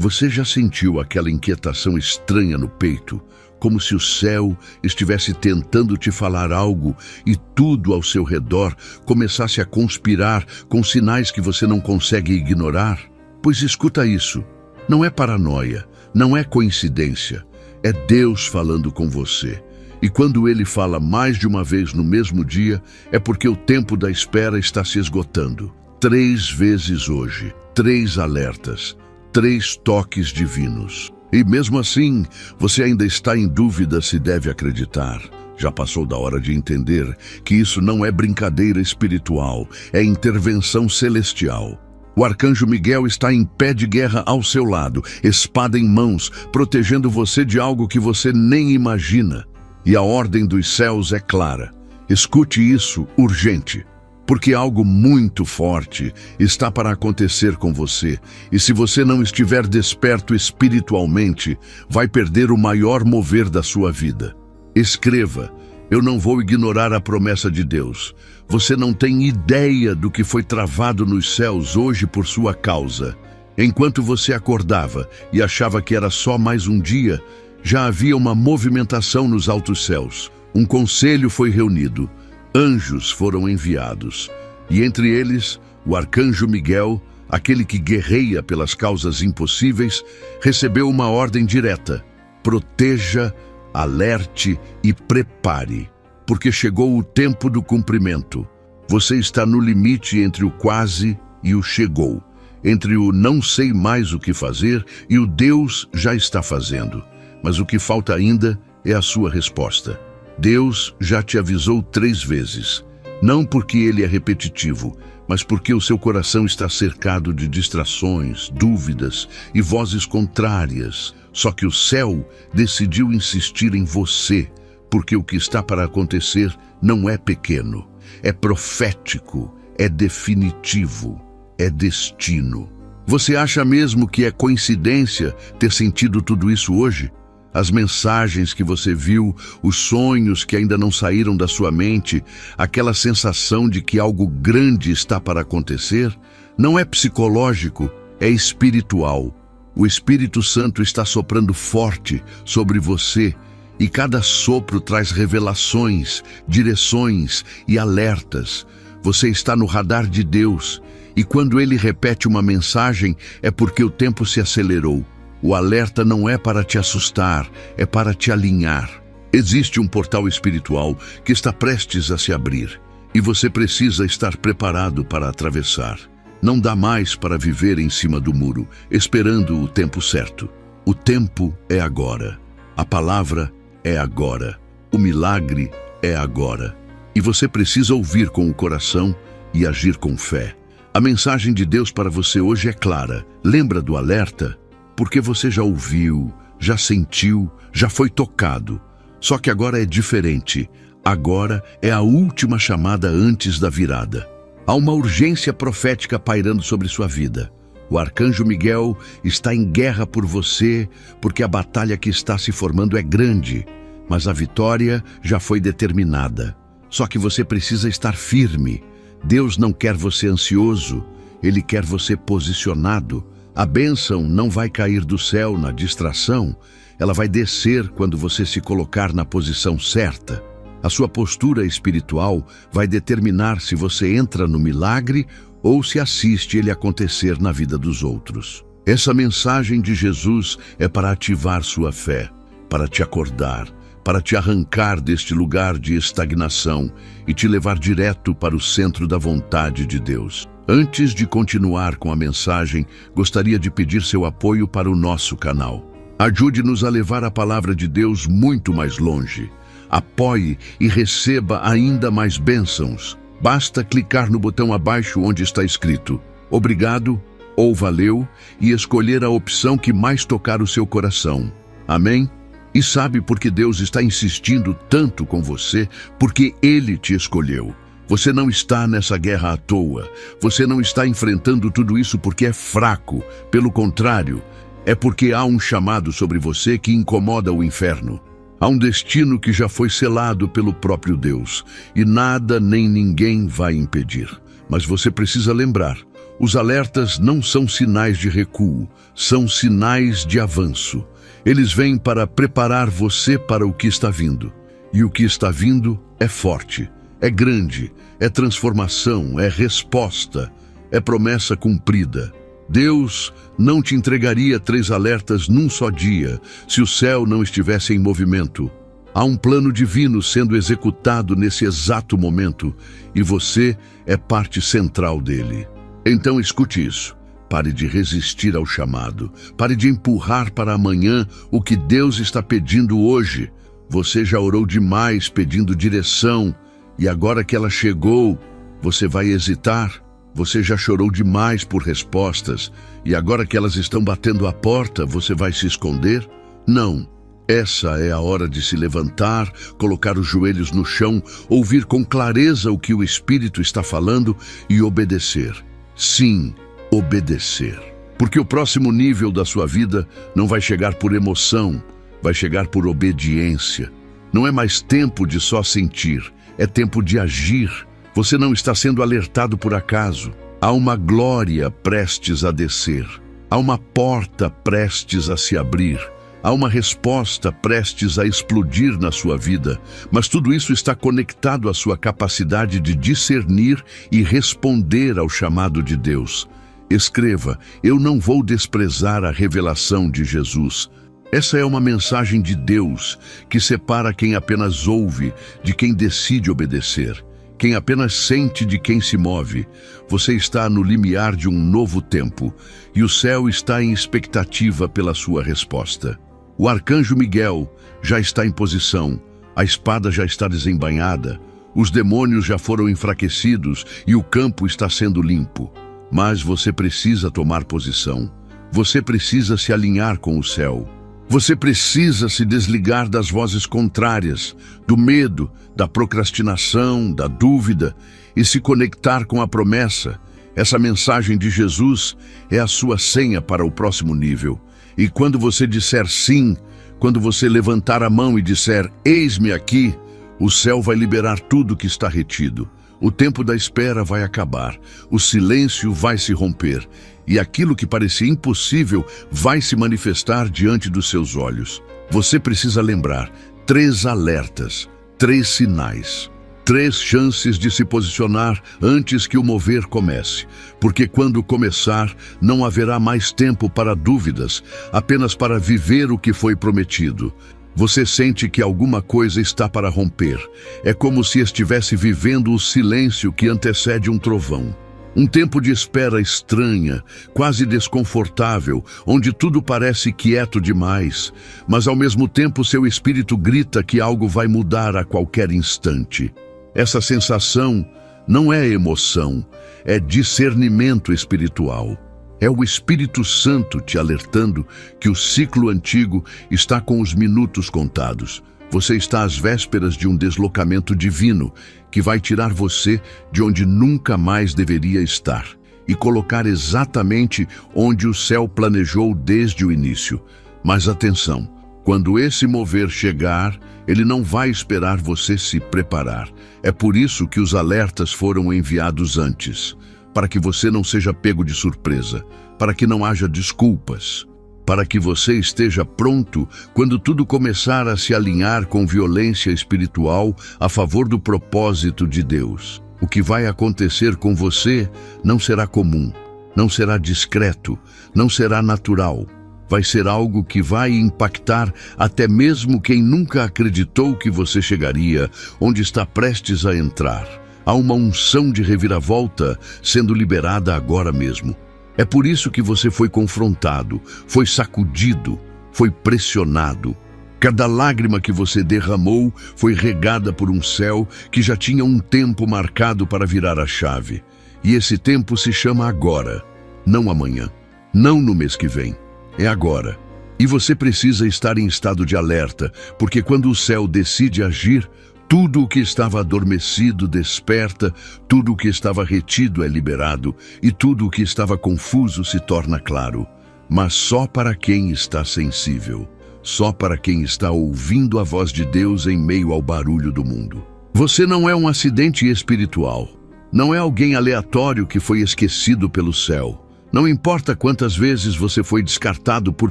Você já sentiu aquela inquietação estranha no peito, como se o céu estivesse tentando te falar algo e tudo ao seu redor começasse a conspirar com sinais que você não consegue ignorar? Pois escuta isso, não é paranoia, não é coincidência, é Deus falando com você. E quando Ele fala mais de uma vez no mesmo dia, é porque o tempo da espera está se esgotando. 3 vezes hoje, 3 alertas, 3 toques divinos. E mesmo assim, você ainda está em dúvida se deve acreditar. Já passou da hora de entender que isso não é brincadeira espiritual, é intervenção celestial. O arcanjo Miguel está em pé de guerra ao seu lado, espada em mãos, protegendo você de algo que você nem imagina. E a ordem dos céus é clara. Escute isso urgente, porque algo muito forte está para acontecer com você. E se você não estiver desperto espiritualmente, vai perder o maior mover da sua vida. Escreva: eu não vou ignorar a promessa de Deus. Você não tem ideia do que foi travado nos céus hoje por sua causa. Enquanto você acordava e achava que era só mais um dia, já havia uma movimentação nos altos céus. Um conselho foi reunido, anjos foram enviados, e entre eles, o arcanjo Miguel, aquele que guerreia pelas causas impossíveis, recebeu uma ordem direta: proteja, alerte e prepare, porque chegou o tempo do cumprimento. Você está no limite entre o quase e o chegou, entre o não sei mais o que fazer e o Deus já está fazendo. Mas o que falta ainda é a sua resposta. Deus já te avisou 3 vezes, não porque Ele é repetitivo, mas porque o seu coração está cercado de distrações, dúvidas e vozes contrárias. Só que o céu decidiu insistir em você, porque o que está para acontecer não é pequeno, é profético, é definitivo, é destino. Você acha mesmo que é coincidência ter sentido tudo isso hoje? As mensagens que você viu, os sonhos que ainda não saíram da sua mente, aquela sensação de que algo grande está para acontecer, não é psicológico, é espiritual. O Espírito Santo está soprando forte sobre você e cada sopro traz revelações, direções e alertas. Você está no radar de Deus e quando Ele repete uma mensagem é porque o tempo se acelerou. O alerta não é para te assustar, é para te alinhar. Existe um portal espiritual que está prestes a se abrir e você precisa estar preparado para atravessar. Não dá mais para viver em cima do muro, esperando o tempo certo. O tempo é agora. A palavra é agora. O milagre é agora. E você precisa ouvir com o coração e agir com fé. A mensagem de Deus para você hoje é clara. Lembra do alerta? Porque você já ouviu, já sentiu, já foi tocado. Só que agora é diferente. Agora é a última chamada antes da virada. Há uma urgência profética pairando sobre sua vida. O arcanjo Miguel está em guerra por você, porque a batalha que está se formando é grande, mas a vitória já foi determinada. Só que você precisa estar firme. Deus não quer você ansioso, Ele quer você posicionado. A bênção não vai cair do céu na distração, ela vai descer quando você se colocar na posição certa. A sua postura espiritual vai determinar se você entra no milagre ou se assiste ele acontecer na vida dos outros. Essa mensagem de Jesus é para ativar sua fé, para te acordar, para te arrancar deste lugar de estagnação e te levar direto para o centro da vontade de Deus. Antes de continuar com a mensagem, gostaria de pedir seu apoio para o nosso canal. Ajude-nos a levar a palavra de Deus muito mais longe. Apoie e receba ainda mais bênçãos. Basta clicar no botão abaixo onde está escrito "Obrigado" ou "Valeu" e escolher a opção que mais tocar o seu coração. Amém? E sabe por que Deus está insistindo tanto com você? Porque Ele te escolheu. Você não está nessa guerra à toa. Você não está enfrentando tudo isso porque é fraco. Pelo contrário, é porque há um chamado sobre você que incomoda o inferno. Há um destino que já foi selado pelo próprio Deus, e nada nem ninguém vai impedir. Mas você precisa lembrar, Os alertas não são sinais de recuo, são sinais de avanço. Eles vêm para preparar você para o que está vindo. E o que está vindo é forte, é grande, é transformação, é resposta, é promessa cumprida. Deus não te entregaria 3 alertas num só dia, se o céu não estivesse em movimento. Há um plano divino sendo executado nesse exato momento, e você é parte central dele. Então escute isso. Pare de resistir ao chamado. Pare de empurrar para amanhã o que Deus está pedindo hoje. Você já orou demais pedindo direção, e agora que ela chegou, você vai hesitar? Você já chorou demais por respostas, e agora que elas estão batendo à porta, você vai se esconder? Não. Essa é a hora de se levantar, colocar os joelhos no chão, ouvir com clareza o que o Espírito está falando e obedecer. Sim, obedecer. Porque o próximo nível da sua vida não vai chegar por emoção, vai chegar por obediência. Não é mais tempo de só sentir, é tempo de agir. Você não está sendo alertado por acaso. Há uma glória prestes a descer. Há uma porta prestes a se abrir. Há uma resposta prestes a explodir na sua vida. Mas tudo isso está conectado à sua capacidade de discernir e responder ao chamado de Deus. Escreva: eu não vou desprezar a revelação de Jesus. Essa é uma mensagem de Deus que separa quem apenas ouve de quem decide obedecer. Quem apenas sente de quem se move. Você está no limiar de um novo tempo, e o céu está em expectativa pela sua resposta. O arcanjo Miguel já está em posição, a espada já está desembainhada, os demônios já foram enfraquecidos e o campo está sendo limpo. Mas você precisa tomar posição. Você precisa se alinhar com o céu. Você precisa se desligar das vozes contrárias, do medo, da procrastinação, da dúvida e se conectar com a promessa. Essa mensagem de Jesus é a sua senha para o próximo nível. E quando você disser sim, quando você levantar a mão e disser eis-me aqui, o céu vai liberar tudo que está retido. O tempo da espera vai acabar, o silêncio vai se romper e aquilo que parecia impossível vai se manifestar diante dos seus olhos. Você precisa lembrar 3 alertas, 3 sinais, 3 chances de se posicionar antes que o mover comece, porque quando começar, não haverá mais tempo para dúvidas, apenas para viver o que foi prometido. Você sente que alguma coisa está para romper. É como se estivesse vivendo o silêncio que antecede um trovão. Um tempo de espera estranha, quase desconfortável, onde tudo parece quieto demais, mas ao mesmo tempo seu espírito grita que algo vai mudar a qualquer instante. Essa sensação não é emoção, é discernimento espiritual. É o Espírito Santo te alertando que o ciclo antigo está com os minutos contados. Você está às vésperas de um deslocamento divino que vai tirar você de onde nunca mais deveria estar e colocar exatamente onde o céu planejou desde o início. Mas atenção, quando esse mover chegar, ele não vai esperar você se preparar. É por isso que os alertas foram enviados antes, para que você não seja pego de surpresa, para que não haja desculpas, para que você esteja pronto quando tudo começar a se alinhar com violência espiritual a favor do propósito de Deus. O que vai acontecer com você não será comum, não será discreto, não será natural. Vai ser algo que vai impactar até mesmo quem nunca acreditou que você chegaria onde está prestes a entrar. Há uma unção de reviravolta sendo liberada agora mesmo. É por isso que você foi confrontado, foi sacudido, foi pressionado. Cada lágrima que você derramou foi regada por um céu que já tinha um tempo marcado para virar a chave. E esse tempo se chama agora, não amanhã, não no mês que vem. É agora. E você precisa estar em estado de alerta, porque quando o céu decide agir, tudo o que estava adormecido desperta, tudo o que estava retido é liberado, e tudo o que estava confuso se torna claro. Mas só para quem está sensível, só para quem está ouvindo a voz de Deus em meio ao barulho do mundo. Você não é um acidente espiritual. Não é alguém aleatório que foi esquecido pelo céu. Não importa quantas vezes você foi descartado por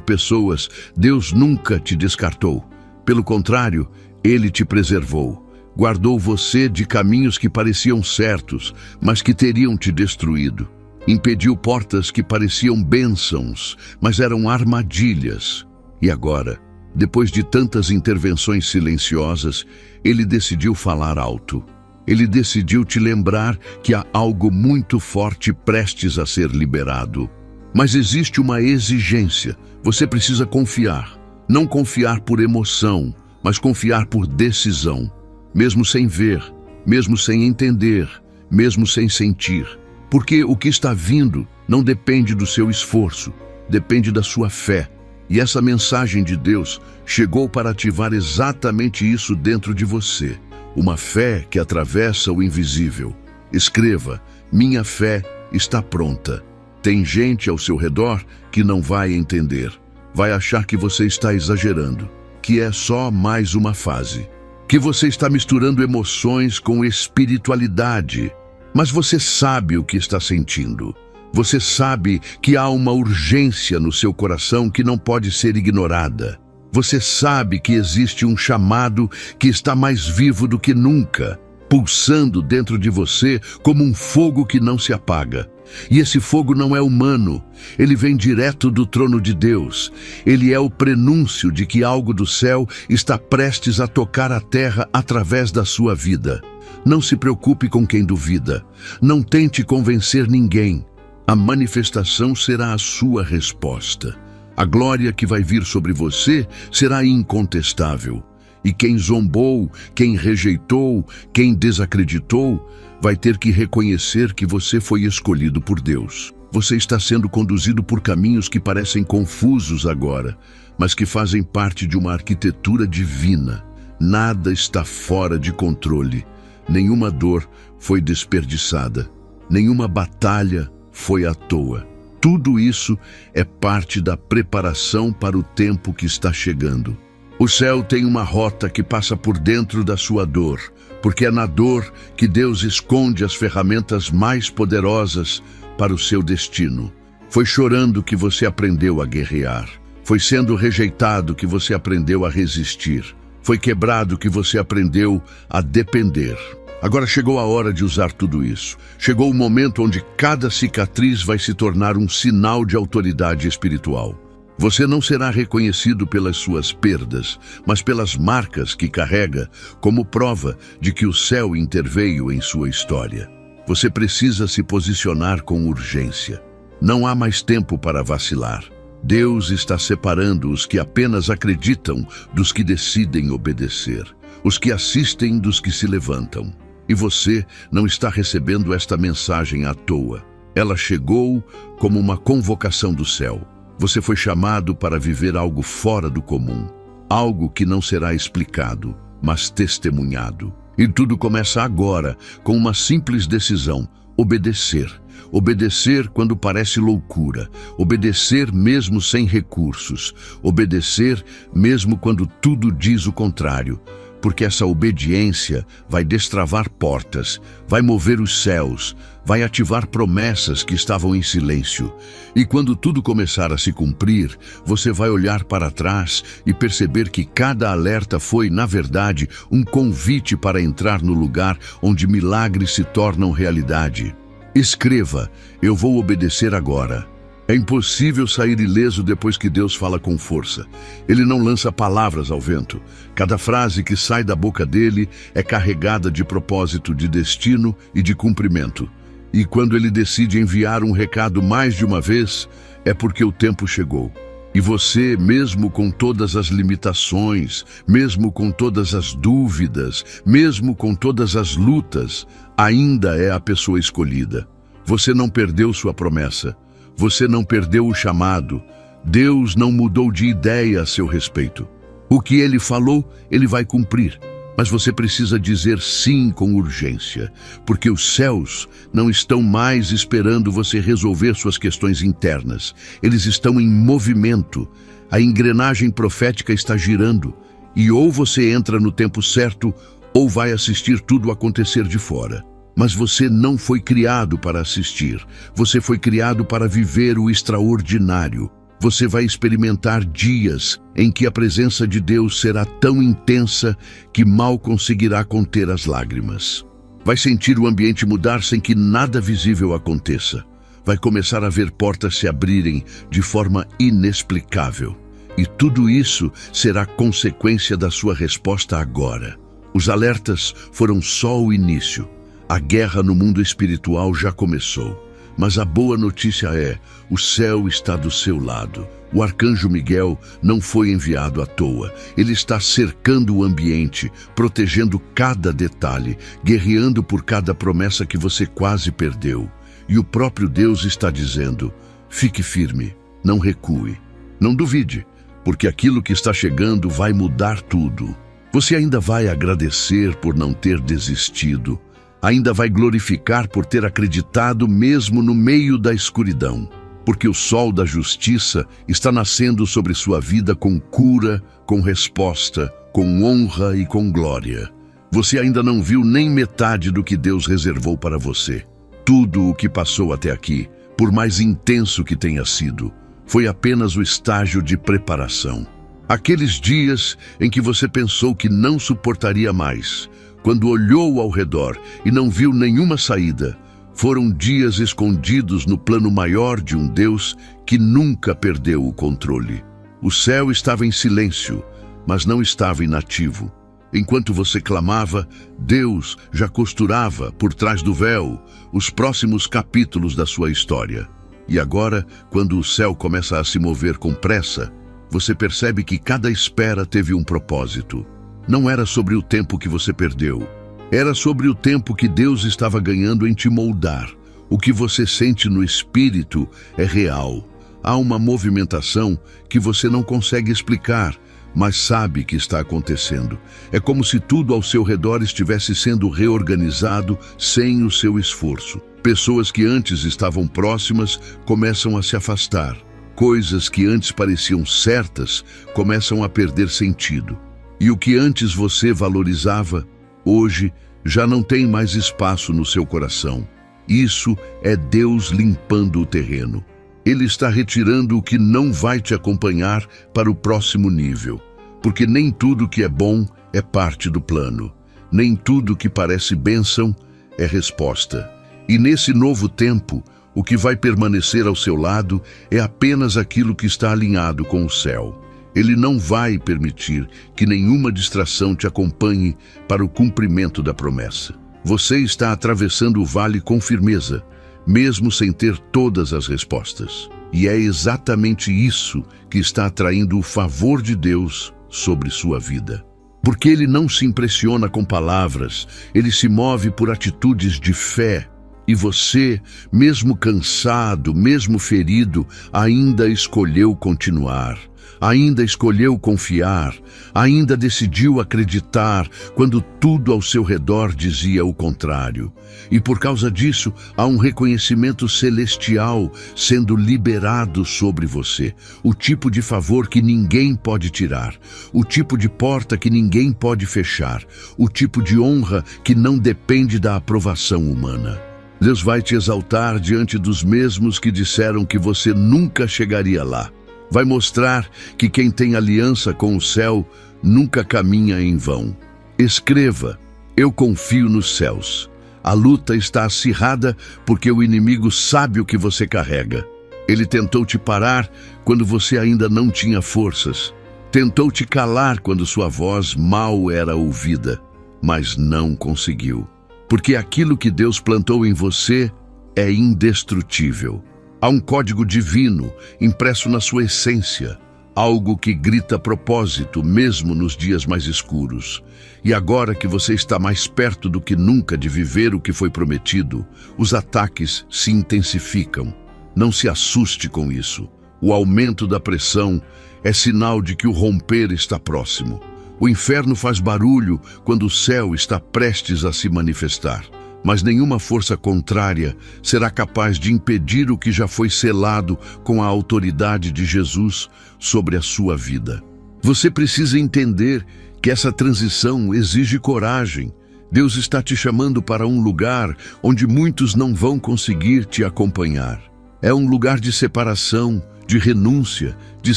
pessoas, Deus nunca te descartou. Pelo contrário, Ele te preservou. Guardou você de caminhos que pareciam certos, mas que teriam te destruído. Impediu portas que pareciam bênçãos, mas eram armadilhas. E agora, depois de tantas intervenções silenciosas, Ele decidiu falar alto. Ele decidiu te lembrar que há algo muito forte prestes a ser liberado. Mas existe uma exigência. Você precisa confiar. Não confiar por emoção, mas confiar por decisão. Mesmo sem ver, mesmo sem entender, mesmo sem sentir. Porque o que está vindo não depende do seu esforço, depende da sua fé. E essa mensagem de Deus chegou para ativar exatamente isso dentro de você. Uma fé que atravessa o invisível. Escreva: minha fé está pronta. Tem gente ao seu redor que não vai entender. Vai achar que você está exagerando, que é só mais uma fase, que você está misturando emoções com espiritualidade. Mas você sabe o que está sentindo. Você sabe que há uma urgência no seu coração que não pode ser ignorada. Você sabe que existe um chamado que está mais vivo do que nunca, pulsando dentro de você como um fogo que não se apaga. E esse fogo não é humano, ele vem direto do trono de Deus. Ele é o prenúncio de que algo do céu está prestes a tocar a terra através da sua vida. Não se preocupe com quem duvida. Não tente convencer ninguém. A manifestação será a sua resposta. A glória que vai vir sobre você será incontestável. E quem zombou, quem rejeitou, quem desacreditou, vai ter que reconhecer que você foi escolhido por Deus. Você está sendo conduzido por caminhos que parecem confusos agora, mas que fazem parte de uma arquitetura divina. Nada está fora de controle. Nenhuma dor foi desperdiçada. Nenhuma batalha foi à toa. Tudo isso é parte da preparação para o tempo que está chegando. O céu tem uma rota que passa por dentro da sua dor, porque é na dor que Deus esconde as ferramentas mais poderosas para o seu destino. Foi chorando que você aprendeu a guerrear. Foi sendo rejeitado que você aprendeu a resistir. Foi quebrado que você aprendeu a depender. Agora chegou a hora de usar tudo isso. Chegou o momento onde cada cicatriz vai se tornar um sinal de autoridade espiritual. Você não será reconhecido pelas suas perdas, mas pelas marcas que carrega como prova de que o céu interveio em sua história. Você precisa se posicionar com urgência. Não há mais tempo para vacilar. Deus está separando os que apenas acreditam dos que decidem obedecer, os que assistem dos que se levantam. E você não está recebendo esta mensagem à toa. Ela chegou como uma convocação do céu. Você foi chamado para viver algo fora do comum, algo que não será explicado, mas testemunhado. E tudo começa agora com uma simples decisão: obedecer. Obedecer quando parece loucura, obedecer mesmo sem recursos, obedecer mesmo quando tudo diz o contrário. Porque essa obediência vai destravar portas, vai mover os céus, vai ativar promessas que estavam em silêncio. E quando tudo começar a se cumprir, você vai olhar para trás e perceber que cada alerta foi, na verdade, um convite para entrar no lugar onde milagres se tornam realidade. Escreva: eu vou obedecer agora. É impossível sair ileso depois que Deus fala com força. Ele não lança palavras ao vento. Cada frase que sai da boca dele é carregada de propósito, de destino e de cumprimento. E quando ele decide enviar um recado mais de uma vez, é porque o tempo chegou. E você, mesmo com todas as limitações, mesmo com todas as dúvidas, mesmo com todas as lutas, ainda é a pessoa escolhida. Você não perdeu sua promessa. Você não perdeu o chamado. Deus não mudou de ideia a seu respeito. O que Ele falou, Ele vai cumprir. Mas você precisa dizer sim com urgência, porque os céus não estão mais esperando você resolver suas questões internas. Eles estão em movimento. A engrenagem profética está girando. E ou você entra no tempo certo, ou vai assistir tudo acontecer de fora. Mas você não foi criado para assistir. Você foi criado para viver o extraordinário. Você vai experimentar dias em que a presença de Deus será tão intensa que mal conseguirá conter as lágrimas. Vai sentir o ambiente mudar sem que nada visível aconteça. Vai começar a ver portas se abrirem de forma inexplicável. E tudo isso será consequência da sua resposta agora. Os alertas foram só o início. A guerra no mundo espiritual já começou. Mas a boa notícia é, o céu está do seu lado. O arcanjo Miguel não foi enviado à toa. Ele está cercando o ambiente, protegendo cada detalhe, guerreando por cada promessa que você quase perdeu. E o próprio Deus está dizendo, fique firme, não recue. Não duvide, porque aquilo que está chegando vai mudar tudo. Você ainda vai agradecer por não ter desistido. Ainda vai glorificar por ter acreditado mesmo no meio da escuridão. Porque o sol da justiça está nascendo sobre sua vida com cura, com resposta, com honra e com glória. Você ainda não viu nem metade do que Deus reservou para você. Tudo o que passou até aqui, por mais intenso que tenha sido, foi apenas o estágio de preparação. Aqueles dias em que você pensou que não suportaria mais, quando olhou ao redor e não viu nenhuma saída, foram dias escondidos no plano maior de um Deus que nunca perdeu o controle. O céu estava em silêncio, mas não estava inativo. Enquanto você clamava, Deus já costurava, por trás do véu, os próximos capítulos da sua história. E agora, quando o céu começa a se mover com pressa, você percebe que cada espera teve um propósito. Não era sobre o tempo que você perdeu. Era sobre o tempo que Deus estava ganhando em te moldar. O que você sente no espírito é real. Há uma movimentação que você não consegue explicar, mas sabe que está acontecendo. É como se tudo ao seu redor estivesse sendo reorganizado sem o seu esforço. Pessoas que antes estavam próximas começam a se afastar. Coisas que antes pareciam certas começam a perder sentido. E o que antes você valorizava, hoje já não tem mais espaço no seu coração. Isso é Deus limpando o terreno. Ele está retirando o que não vai te acompanhar para o próximo nível. Porque nem tudo que é bom é parte do plano. Nem tudo que parece bênção é resposta. E nesse novo tempo, o que vai permanecer ao seu lado é apenas aquilo que está alinhado com o céu. Ele não vai permitir que nenhuma distração te acompanhe para o cumprimento da promessa. Você está atravessando o vale com firmeza, mesmo sem ter todas as respostas. E é exatamente isso que está atraindo o favor de Deus sobre sua vida. Porque Ele não se impressiona com palavras, Ele se move por atitudes de fé. E você, mesmo cansado, mesmo ferido, ainda escolheu continuar. Ainda escolheu confiar, ainda decidiu acreditar quando tudo ao seu redor dizia o contrário. E por causa disso, há um reconhecimento celestial sendo liberado sobre você. O tipo de favor que ninguém pode tirar, o tipo de porta que ninguém pode fechar, o tipo de honra que não depende da aprovação humana. Deus vai te exaltar diante dos mesmos que disseram que você nunca chegaria lá. Vai mostrar que quem tem aliança com o céu nunca caminha em vão. Escreva, eu confio nos céus. A luta está acirrada porque o inimigo sabe o que você carrega. Ele tentou te parar quando você ainda não tinha forças. Tentou te calar quando sua voz mal era ouvida, mas não conseguiu. Porque aquilo que Deus plantou em você é indestrutível. Há um código divino impresso na sua essência, algo que grita propósito mesmo nos dias mais escuros. E agora que você está mais perto do que nunca de viver o que foi prometido, os ataques se intensificam. Não se assuste com isso. O aumento da pressão é sinal de que o romper está próximo. O inferno faz barulho quando o céu está prestes a se manifestar. Mas nenhuma força contrária será capaz de impedir o que já foi selado com a autoridade de Jesus sobre a sua vida. Você precisa entender que essa transição exige coragem. Deus está te chamando para um lugar onde muitos não vão conseguir te acompanhar. É um lugar de separação, de renúncia, de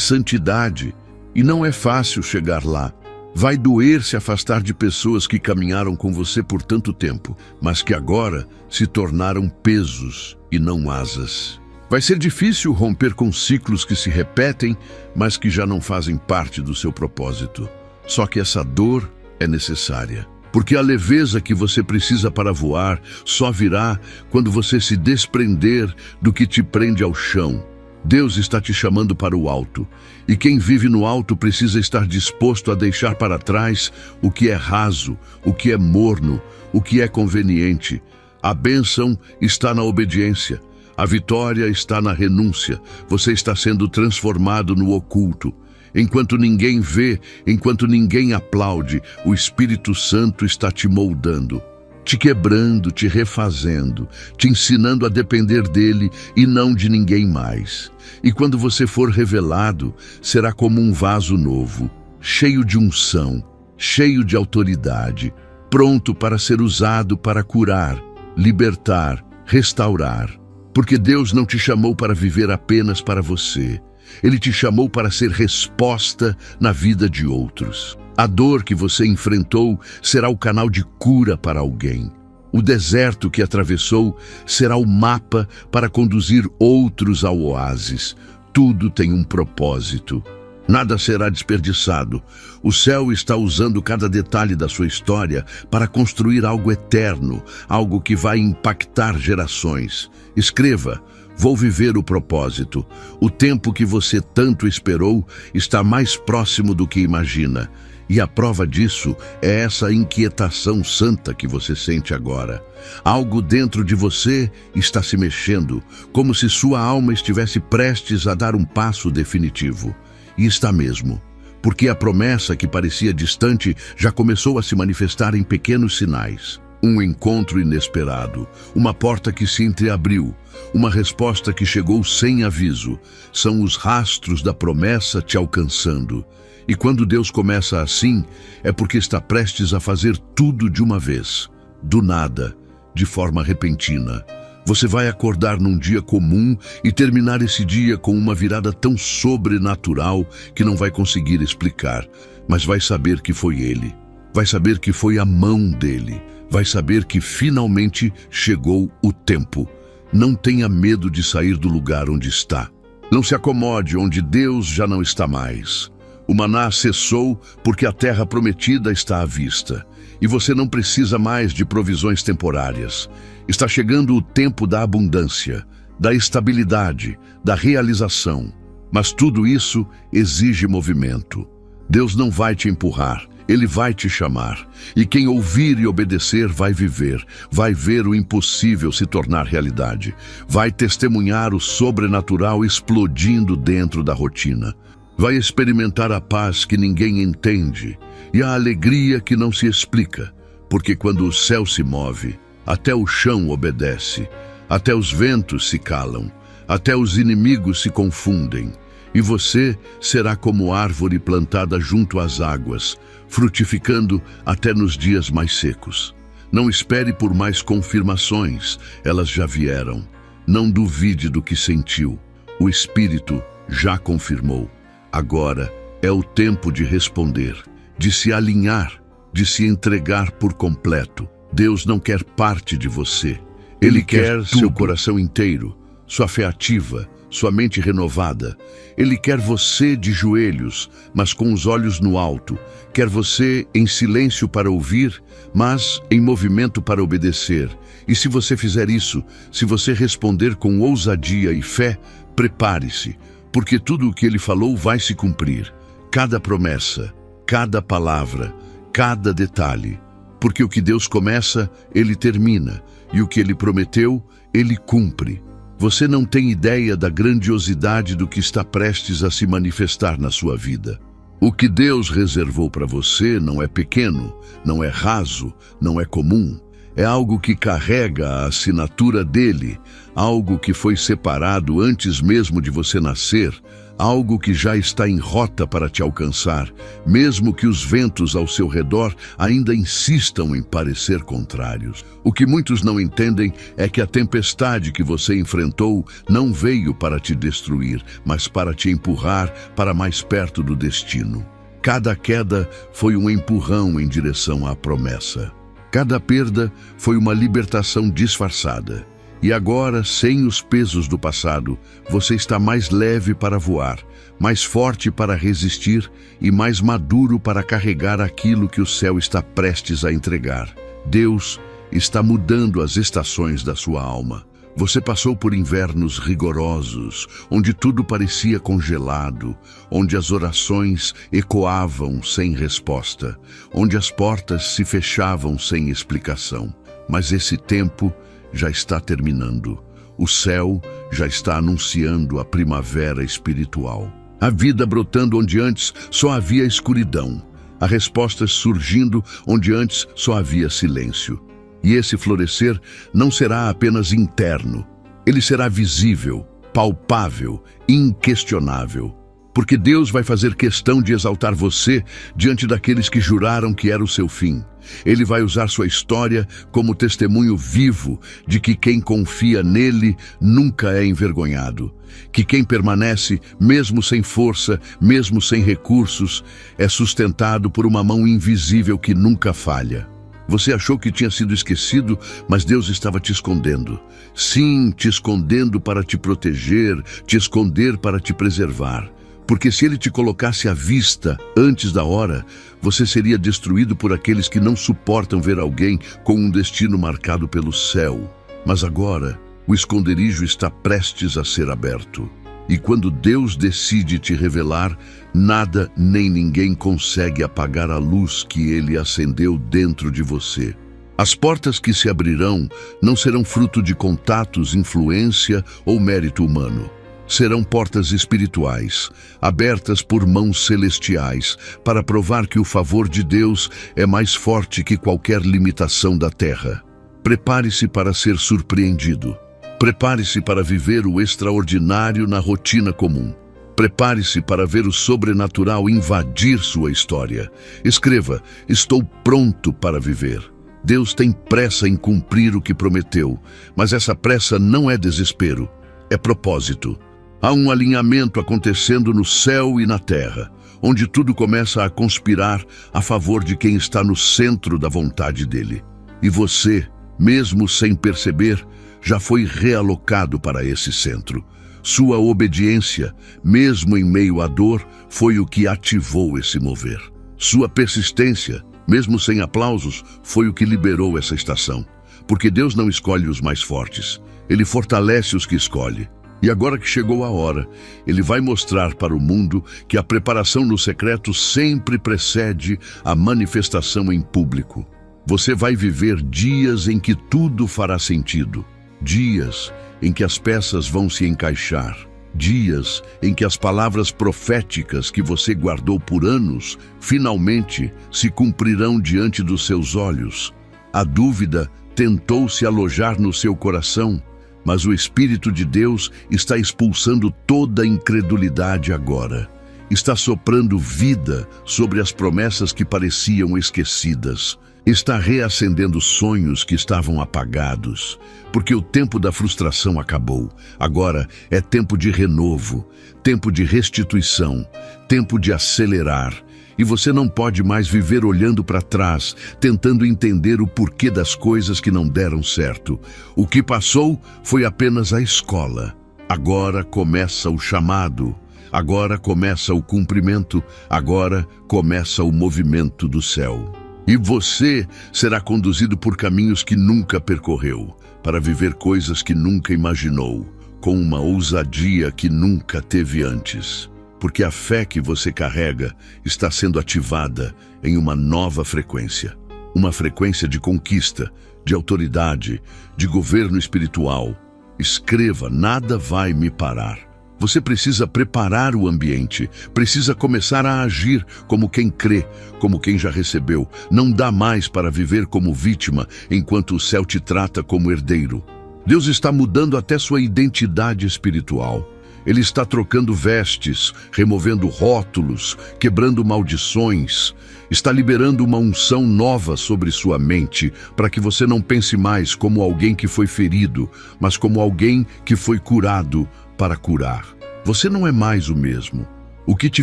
santidade, e não é fácil chegar lá. Vai doer se afastar de pessoas que caminharam com você por tanto tempo, mas que agora se tornaram pesos e não asas. Vai ser difícil romper com ciclos que se repetem, mas que já não fazem parte do seu propósito. Só que essa dor é necessária, porque a leveza que você precisa para voar só virá quando você se desprender do que te prende ao chão. Deus está te chamando para o alto, e quem vive no alto precisa estar disposto a deixar para trás o que é raso, o que é morno, o que é conveniente. A bênção está na obediência, a vitória está na renúncia. Você está sendo transformado no oculto. Enquanto ninguém vê, enquanto ninguém aplaude, o Espírito Santo está te moldando, te quebrando, te refazendo, te ensinando a depender dele e não de ninguém mais. E quando você for revelado, será como um vaso novo, cheio de unção, cheio de autoridade, pronto para ser usado para curar, libertar, restaurar. Porque Deus não te chamou para viver apenas para você. Ele te chamou para ser resposta na vida de outros. A dor que você enfrentou será o canal de cura para alguém. O deserto que atravessou será o mapa para conduzir outros ao oásis. Tudo tem um propósito. Nada será desperdiçado. O céu está usando cada detalhe da sua história para construir algo eterno, algo que vai impactar gerações. Escreva: vou viver o propósito. O tempo que você tanto esperou está mais próximo do que imagina. E a prova disso é essa inquietação santa que você sente agora. Algo dentro de você está se mexendo, como se sua alma estivesse prestes a dar um passo definitivo. E está mesmo, porque a promessa que parecia distante já começou a se manifestar em pequenos sinais. Um encontro inesperado, uma porta que se entreabriu, uma resposta que chegou sem aviso. São os rastros da promessa te alcançando. E quando Deus começa assim, é porque está prestes a fazer tudo de uma vez, do nada, de forma repentina. Você vai acordar num dia comum e terminar esse dia com uma virada tão sobrenatural que não vai conseguir explicar, mas vai saber que foi Ele. Vai saber que foi a mão dele. Vai saber que finalmente chegou o tempo. Não tenha medo de sair do lugar onde está. Não se acomode onde Deus já não está mais. O maná cessou porque a terra prometida está à vista. E você não precisa mais de provisões temporárias. Está chegando o tempo da abundância, da estabilidade, da realização. Mas tudo isso exige movimento. Deus não vai te empurrar, Ele vai te chamar. E quem ouvir e obedecer vai viver, vai ver o impossível se tornar realidade. Vai testemunhar o sobrenatural explodindo dentro da rotina. Vai experimentar a paz que ninguém entende e a alegria que não se explica, porque quando o céu se move, até o chão obedece, até os ventos se calam, até os inimigos se confundem, e você será como árvore plantada junto às águas, frutificando até nos dias mais secos. Não espere por mais confirmações, elas já vieram. Não duvide do que sentiu, o Espírito já confirmou. Agora é o tempo de responder, de se alinhar, de se entregar por completo. Deus não quer parte de você. Ele quer seu coração inteiro, sua fé ativa, sua mente renovada. Ele quer você de joelhos, mas com os olhos no alto. Quer você em silêncio para ouvir, mas em movimento para obedecer. E se você fizer isso, se você responder com ousadia e fé, prepare-se, porque tudo o que Ele falou vai se cumprir. Cada promessa, cada palavra, cada detalhe. Porque o que Deus começa, Ele termina, e o que Ele prometeu, Ele cumpre. Você não tem ideia da grandiosidade do que está prestes a se manifestar na sua vida. O que Deus reservou para você não é pequeno, não é raso, não é comum. É algo que carrega a assinatura dele, algo que foi separado antes mesmo de você nascer, algo que já está em rota para te alcançar, mesmo que os ventos ao seu redor ainda insistam em parecer contrários. O que muitos não entendem é que a tempestade que você enfrentou não veio para te destruir, mas para te empurrar para mais perto do destino. Cada queda foi um empurrão em direção à promessa. Cada perda foi uma libertação disfarçada. E agora, sem os pesos do passado, você está mais leve para voar, mais forte para resistir e mais maduro para carregar aquilo que o céu está prestes a entregar. Deus está mudando as estações da sua alma. Você passou por invernos rigorosos, onde tudo parecia congelado, onde as orações ecoavam sem resposta, onde as portas se fechavam sem explicação. Mas esse tempo já está terminando. O céu já está anunciando a primavera espiritual. A vida brotando onde antes só havia escuridão. A respostas surgindo onde antes só havia silêncio. E esse florescer não será apenas interno. Ele será visível, palpável, inquestionável. Porque Deus vai fazer questão de exaltar você diante daqueles que juraram que era o seu fim. Ele vai usar sua história como testemunho vivo de que quem confia nele nunca é envergonhado. Que quem permanece, mesmo sem força, mesmo sem recursos, é sustentado por uma mão invisível que nunca falha. Você achou que tinha sido esquecido, mas Deus estava te escondendo. Sim, te escondendo para te proteger, te esconder para te preservar. Porque se ele te colocasse à vista antes da hora, você seria destruído por aqueles que não suportam ver alguém com um destino marcado pelo céu. Mas agora, o esconderijo está prestes a ser aberto. E quando Deus decide te revelar, nada nem ninguém consegue apagar a luz que ele acendeu dentro de você. As portas que se abrirão não serão fruto de contatos, influência ou mérito humano. Serão portas espirituais, abertas por mãos celestiais, para provar que o favor de Deus é mais forte que qualquer limitação da terra. Prepare-se para ser surpreendido. Prepare-se para viver o extraordinário na rotina comum. Prepare-se para ver o sobrenatural invadir sua história. Escreva: estou pronto para viver. Deus tem pressa em cumprir o que prometeu, mas essa pressa não é desespero, é propósito. Há um alinhamento acontecendo no céu e na terra, onde tudo começa a conspirar a favor de quem está no centro da vontade dele. E você, mesmo sem perceber, já foi realocado para esse centro. Sua obediência, mesmo em meio à dor, foi o que ativou esse mover. Sua persistência, mesmo sem aplausos, foi o que liberou essa estação. Porque Deus não escolhe os mais fortes, Ele fortalece os que escolhe. E agora que chegou a hora, Ele vai mostrar para o mundo que a preparação no secreto sempre precede a manifestação em público. Você vai viver dias em que tudo fará sentido. Dias em que as peças vão se encaixar. Dias em que as palavras proféticas que você guardou por anos, finalmente se cumprirão diante dos seus olhos. A dúvida tentou se alojar no seu coração, mas o Espírito de Deus está expulsando toda a incredulidade agora. Está soprando vida sobre as promessas que pareciam esquecidas. Está reacendendo sonhos que estavam apagados. Porque o tempo da frustração acabou. Agora é tempo de renovo, tempo de restituição, tempo de acelerar. E você não pode mais viver olhando para trás, tentando entender o porquê das coisas que não deram certo. O que passou foi apenas a escola. Agora começa o chamado. Agora começa o cumprimento. Agora começa o movimento do céu. E você será conduzido por caminhos que nunca percorreu, para viver coisas que nunca imaginou, com uma ousadia que nunca teve antes. Porque a fé que você carrega está sendo ativada em uma nova frequência. Uma frequência de conquista, de autoridade, de governo espiritual. Escreva: nada vai me parar. Você precisa preparar o ambiente, precisa começar a agir como quem crê, como quem já recebeu. Não dá mais para viver como vítima enquanto o céu te trata como herdeiro. Deus está mudando até sua identidade espiritual. Ele está trocando vestes, removendo rótulos, quebrando maldições. Está liberando uma unção nova sobre sua mente, para que você não pense mais como alguém que foi ferido, mas como alguém que foi curado para curar. Você não é mais o mesmo. O que te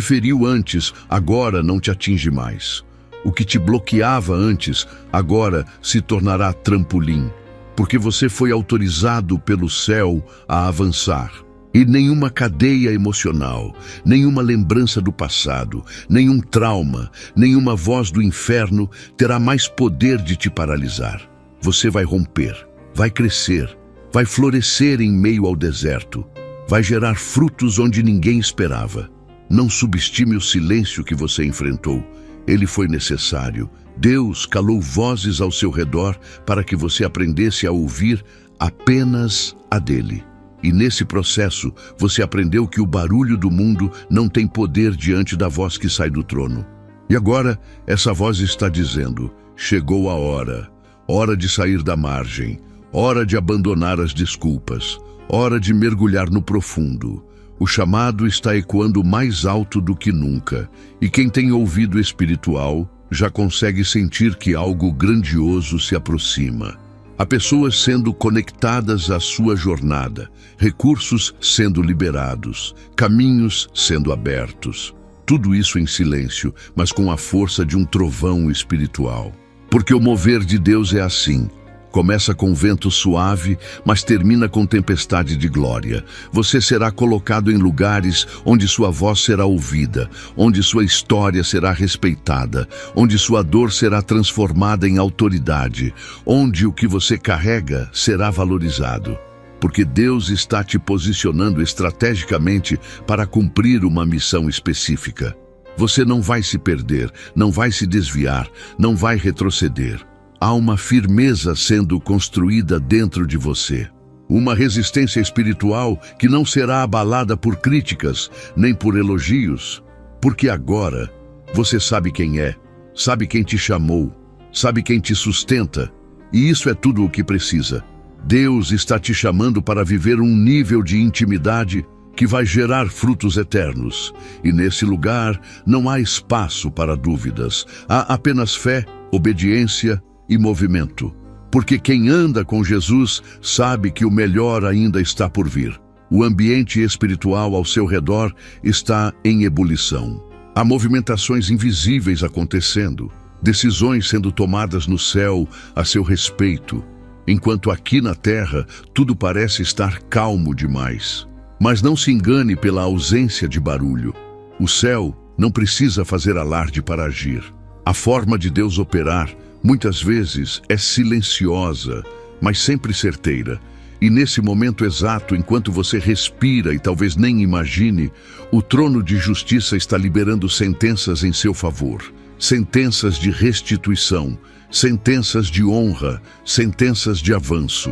feriu antes, agora não te atinge mais. O que te bloqueava antes, agora se tornará trampolim, porque você foi autorizado pelo céu a avançar. E nenhuma cadeia emocional, nenhuma lembrança do passado, nenhum trauma, nenhuma voz do inferno terá mais poder de te paralisar. Você vai romper, vai crescer, vai florescer em meio ao deserto, vai gerar frutos onde ninguém esperava. Não subestime o silêncio que você enfrentou. Ele foi necessário. Deus calou vozes ao seu redor para que você aprendesse a ouvir apenas a dele. E nesse processo, você aprendeu que o barulho do mundo não tem poder diante da voz que sai do trono. E agora, essa voz está dizendo: chegou a hora. Hora de sair da margem. Hora de abandonar as desculpas. Hora de mergulhar no profundo. O chamado está ecoando mais alto do que nunca, e quem tem ouvido espiritual já consegue sentir que algo grandioso se aproxima. Há pessoas sendo conectadas à sua jornada, recursos sendo liberados, caminhos sendo abertos. Tudo isso em silêncio, mas com a força de um trovão espiritual. Porque o mover de Deus é assim. Começa com vento suave, mas termina com tempestade de glória. Você será colocado em lugares onde sua voz será ouvida, onde sua história será respeitada, onde sua dor será transformada em autoridade, onde o que você carrega será valorizado. Porque Deus está te posicionando estrategicamente para cumprir uma missão específica. Você não vai se perder, não vai se desviar, não vai retroceder. Há uma firmeza sendo construída dentro de você. Uma resistência espiritual que não será abalada por críticas, nem por elogios. Porque agora você sabe quem é, sabe quem te chamou, sabe quem te sustenta. E isso é tudo o que precisa. Deus está te chamando para viver um nível de intimidade que vai gerar frutos eternos. E nesse lugar não há espaço para dúvidas. Há apenas fé, obediência e movimento, porque quem anda com Jesus sabe que o melhor ainda está por vir. O ambiente espiritual ao seu redor está em ebulição. Há movimentações invisíveis acontecendo, decisões sendo tomadas no céu a seu respeito, enquanto aqui na terra tudo parece estar calmo demais. Mas não se engane pela ausência de barulho. O céu não precisa fazer alarde para agir. A forma de Deus operar muitas vezes é silenciosa, mas sempre certeira. E nesse momento exato, enquanto você respira e talvez nem imagine, o trono de justiça está liberando sentenças em seu favor. Sentenças de restituição, sentenças de honra, sentenças de avanço.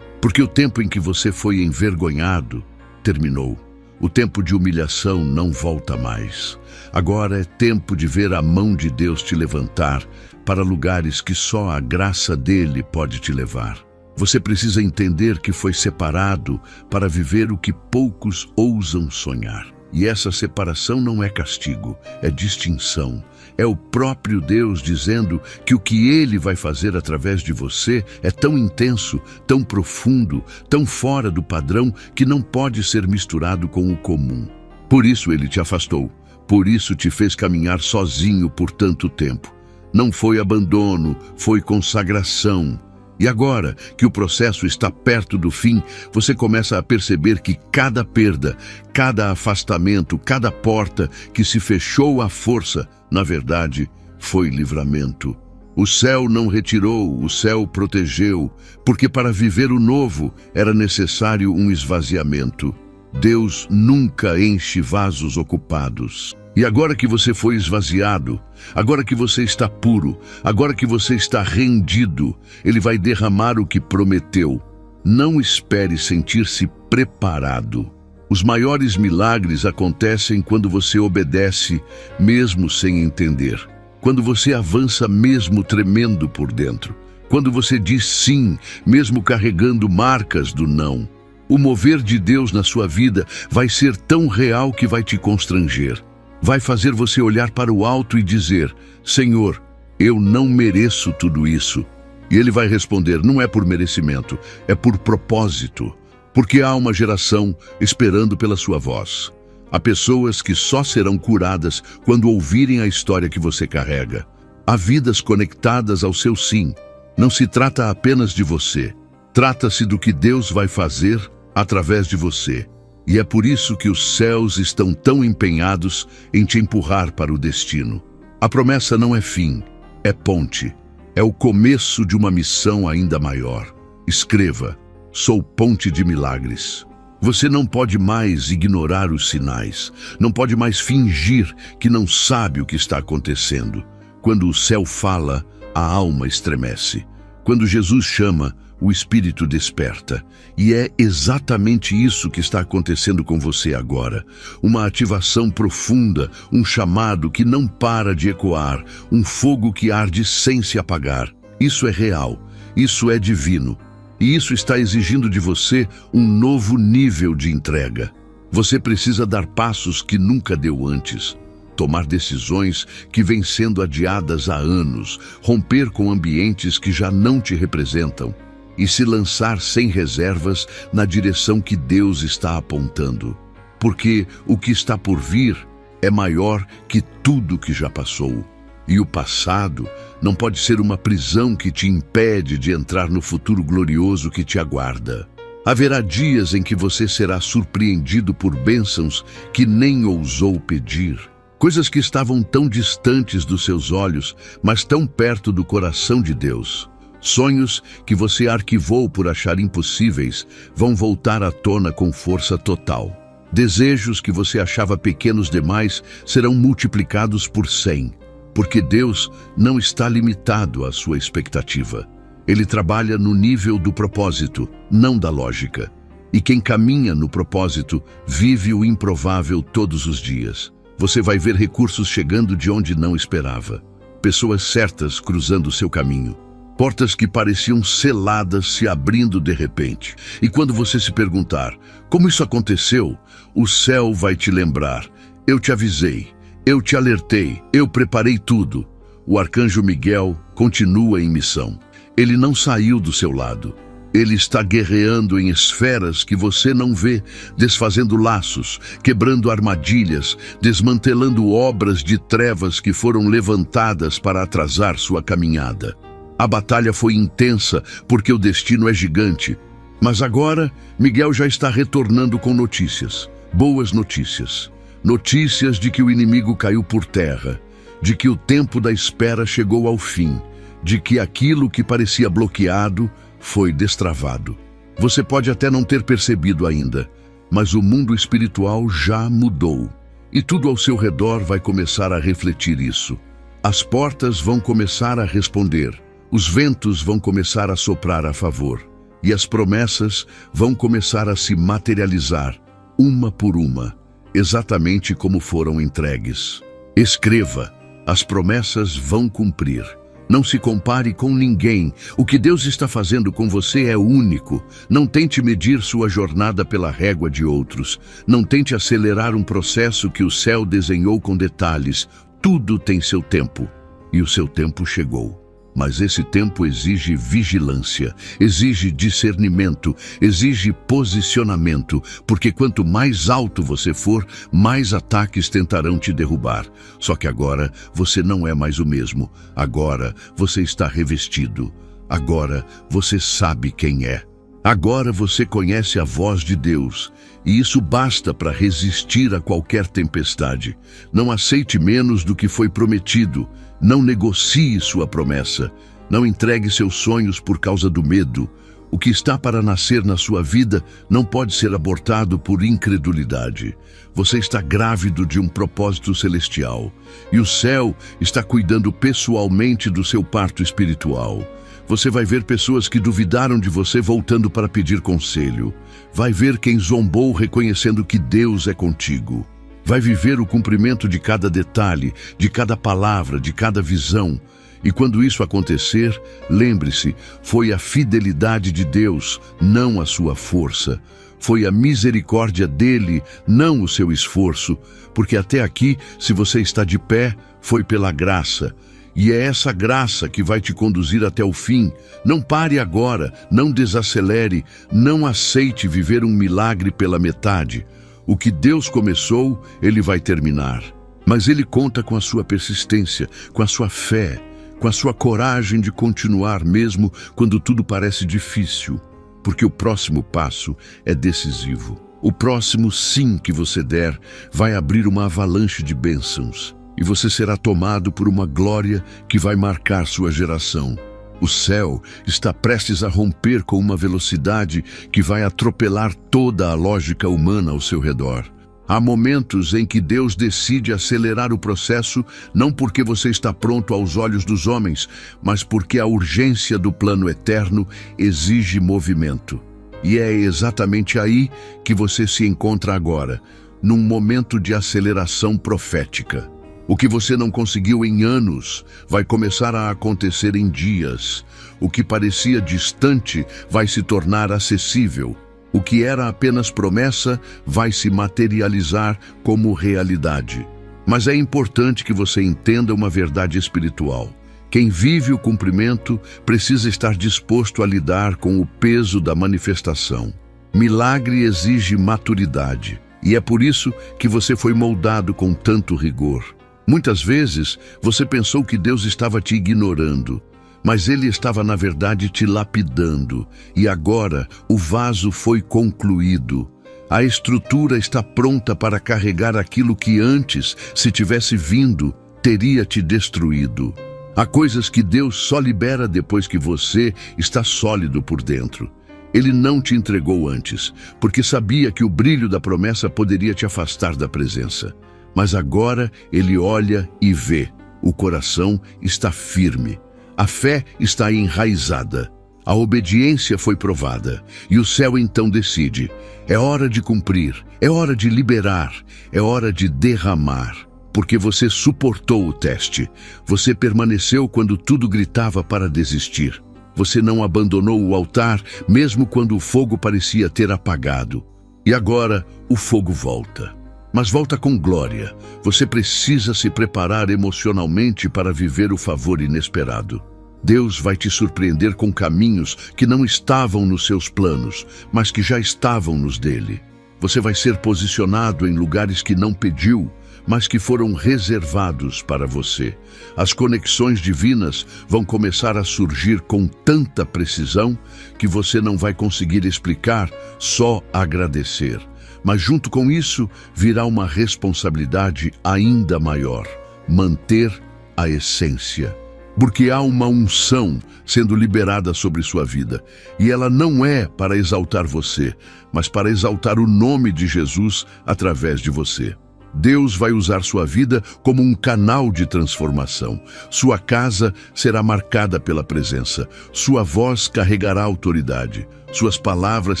Porque o tempo em que você foi envergonhado terminou. O tempo de humilhação não volta mais. Agora é tempo de ver a mão de Deus te levantar para lugares que só a graça dele pode te levar. Você precisa entender que foi separado para viver o que poucos ousam sonhar. E essa separação não é castigo, é distinção. É o próprio Deus dizendo que o que ele vai fazer através de você é tão intenso, tão profundo, tão fora do padrão que não pode ser misturado com o comum. Por isso ele te afastou, por isso te fez caminhar sozinho por tanto tempo. Não foi abandono, foi consagração. E agora que o processo está perto do fim, você começa a perceber que cada perda, cada afastamento, cada porta que se fechou à força, na verdade, foi livramento. O céu não retirou, o céu protegeu, porque para viver o novo era necessário um esvaziamento. Deus nunca enche vasos ocupados. E agora que você foi esvaziado, agora que você está puro, agora que você está rendido, ele vai derramar o que prometeu. Não espere sentir-se preparado. Os maiores milagres acontecem quando você obedece, mesmo sem entender. Quando você avança mesmo tremendo por dentro. Quando você diz sim, mesmo carregando marcas do não. O mover de Deus na sua vida vai ser tão real que vai te constranger. Vai fazer você olhar para o alto e dizer: Senhor, eu não mereço tudo isso. E Ele vai responder: não é por merecimento, é por propósito. Porque há uma geração esperando pela sua voz. Há pessoas que só serão curadas quando ouvirem a história que você carrega. Há vidas conectadas ao seu sim. Não se trata apenas de você. Trata-se do que Deus vai fazer através de você. E é por isso que os céus estão tão empenhados em te empurrar para o destino. A promessa não é fim, é ponte. É o começo de uma missão ainda maior. Escreva: sou ponte de milagres. Você não pode mais ignorar os sinais. Não pode mais fingir que não sabe o que está acontecendo. Quando o céu fala, a alma estremece. Quando Jesus chama, o Espírito desperta. E é exatamente isso que está acontecendo com você agora. Uma ativação profunda, um chamado que não para de ecoar, um fogo que arde sem se apagar. Isso é real, isso é divino. E isso está exigindo de você um novo nível de entrega. Você precisa dar passos que nunca deu antes. Tomar decisões que vêm sendo adiadas há anos, romper com ambientes que já não te representam e se lançar sem reservas na direção que Deus está apontando. Porque o que está por vir é maior que tudo que já passou. E o passado não pode ser uma prisão que te impede de entrar no futuro glorioso que te aguarda. Haverá dias em que você será surpreendido por bênçãos que nem ousou pedir. Coisas que estavam tão distantes dos seus olhos, mas tão perto do coração de Deus. Sonhos que você arquivou por achar impossíveis vão voltar à tona com força total. Desejos que você achava pequenos demais serão multiplicados por 100. Porque Deus não está limitado à sua expectativa. Ele trabalha no nível do propósito, não da lógica. E quem caminha no propósito vive o improvável todos os dias. Você vai ver recursos chegando de onde não esperava. Pessoas certas cruzando seu caminho. Portas que pareciam seladas se abrindo de repente. E quando você se perguntar, como isso aconteceu? O céu vai te lembrar: eu te avisei. Eu te alertei, eu preparei tudo. O arcanjo Miguel continua em missão. Ele não saiu do seu lado. Ele está guerreando em esferas que você não vê, desfazendo laços, quebrando armadilhas, desmantelando obras de trevas que foram levantadas para atrasar sua caminhada. A batalha foi intensa porque o destino é gigante. Mas agora, Miguel já está retornando com notícias, boas notícias. Notícias de que o inimigo caiu por terra, de que o tempo da espera chegou ao fim, de que aquilo que parecia bloqueado foi destravado. Você pode até não ter percebido ainda, mas o mundo espiritual já mudou. E tudo ao seu redor vai começar a refletir isso. As portas vão começar a responder, os ventos vão começar a soprar a favor, e as promessas vão começar a se materializar, uma por uma. Exatamente como foram entregues. Escreva: as promessas vão cumprir. Não se compare com ninguém. O que Deus está fazendo com você é único. Não tente medir sua jornada pela régua de outros. Não tente acelerar um processo que o céu desenhou com detalhes. Tudo tem seu tempo. E o seu tempo chegou. Mas esse tempo exige vigilância, exige discernimento, exige posicionamento, porque quanto mais alto você for, mais ataques tentarão te derrubar. Só que agora você não é mais o mesmo. Agora você está revestido. Agora você sabe quem é. Agora você conhece a voz de Deus. E isso basta para resistir a qualquer tempestade. Não aceite menos do que foi prometido. Não negocie sua promessa. Não entregue seus sonhos por causa do medo. O que está para nascer na sua vida não pode ser abortado por incredulidade. Você está grávido de um propósito celestial. E o céu está cuidando pessoalmente do seu parto espiritual. Você vai ver pessoas que duvidaram de você voltando para pedir conselho. Vai ver quem zombou reconhecendo que Deus é contigo. Vai viver o cumprimento de cada detalhe, de cada palavra, de cada visão. E quando isso acontecer, lembre-se, foi a fidelidade de Deus, não a sua força. Foi a misericórdia dele, não o seu esforço, porque até aqui, se você está de pé, foi pela graça. E é essa graça que vai te conduzir até o fim. Não pare agora, não desacelere, não aceite viver um milagre pela metade. O que Deus começou, Ele vai terminar. Mas Ele conta com a sua persistência, com a sua fé, com a sua coragem de continuar mesmo quando tudo parece difícil. Porque o próximo passo é decisivo. O próximo sim que você der vai abrir uma avalanche de bênçãos. E você será tomado por uma glória que vai marcar sua geração. O céu está prestes a romper com uma velocidade que vai atropelar toda a lógica humana ao seu redor. Há momentos em que Deus decide acelerar o processo, não porque você está pronto aos olhos dos homens, mas porque a urgência do plano eterno exige movimento. E é exatamente aí que você se encontra agora, num momento de aceleração profética. O que você não conseguiu em anos vai começar a acontecer em dias. O que parecia distante vai se tornar acessível. O que era apenas promessa vai se materializar como realidade. Mas é importante que você entenda uma verdade espiritual. Quem vive o cumprimento precisa estar disposto a lidar com o peso da manifestação. Milagre exige maturidade, e é por isso que você foi moldado com tanto rigor. Muitas vezes você pensou que Deus estava te ignorando, mas Ele estava, na verdade, te lapidando. E agora o vaso foi concluído. A estrutura está pronta para carregar aquilo que antes, se tivesse vindo, teria te destruído. Há coisas que Deus só libera depois que você está sólido por dentro. Ele não te entregou antes, porque sabia que o brilho da promessa poderia te afastar da presença. Mas agora Ele olha e vê. O coração está firme. A fé está enraizada, a obediência foi provada, e o céu então decide. É hora de cumprir, é hora de liberar, é hora de derramar. Porque você suportou o teste, você permaneceu quando tudo gritava para desistir. Você não abandonou o altar, mesmo quando o fogo parecia ter apagado. E agora o fogo volta. Mas volta com glória. Você precisa se preparar emocionalmente para viver o favor inesperado. Deus vai te surpreender com caminhos que não estavam nos seus planos, mas que já estavam nos dele. Você vai ser posicionado em lugares que não pediu, mas que foram reservados para você. As conexões divinas vão começar a surgir com tanta precisão que você não vai conseguir explicar, só agradecer. Mas junto com isso, virá uma responsabilidade ainda maior: manter a essência. Porque há uma unção sendo liberada sobre sua vida, e ela não é para exaltar você, mas para exaltar o nome de Jesus através de você. Deus vai usar sua vida como um canal de transformação. Sua casa será marcada pela presença. Sua voz carregará autoridade. Suas palavras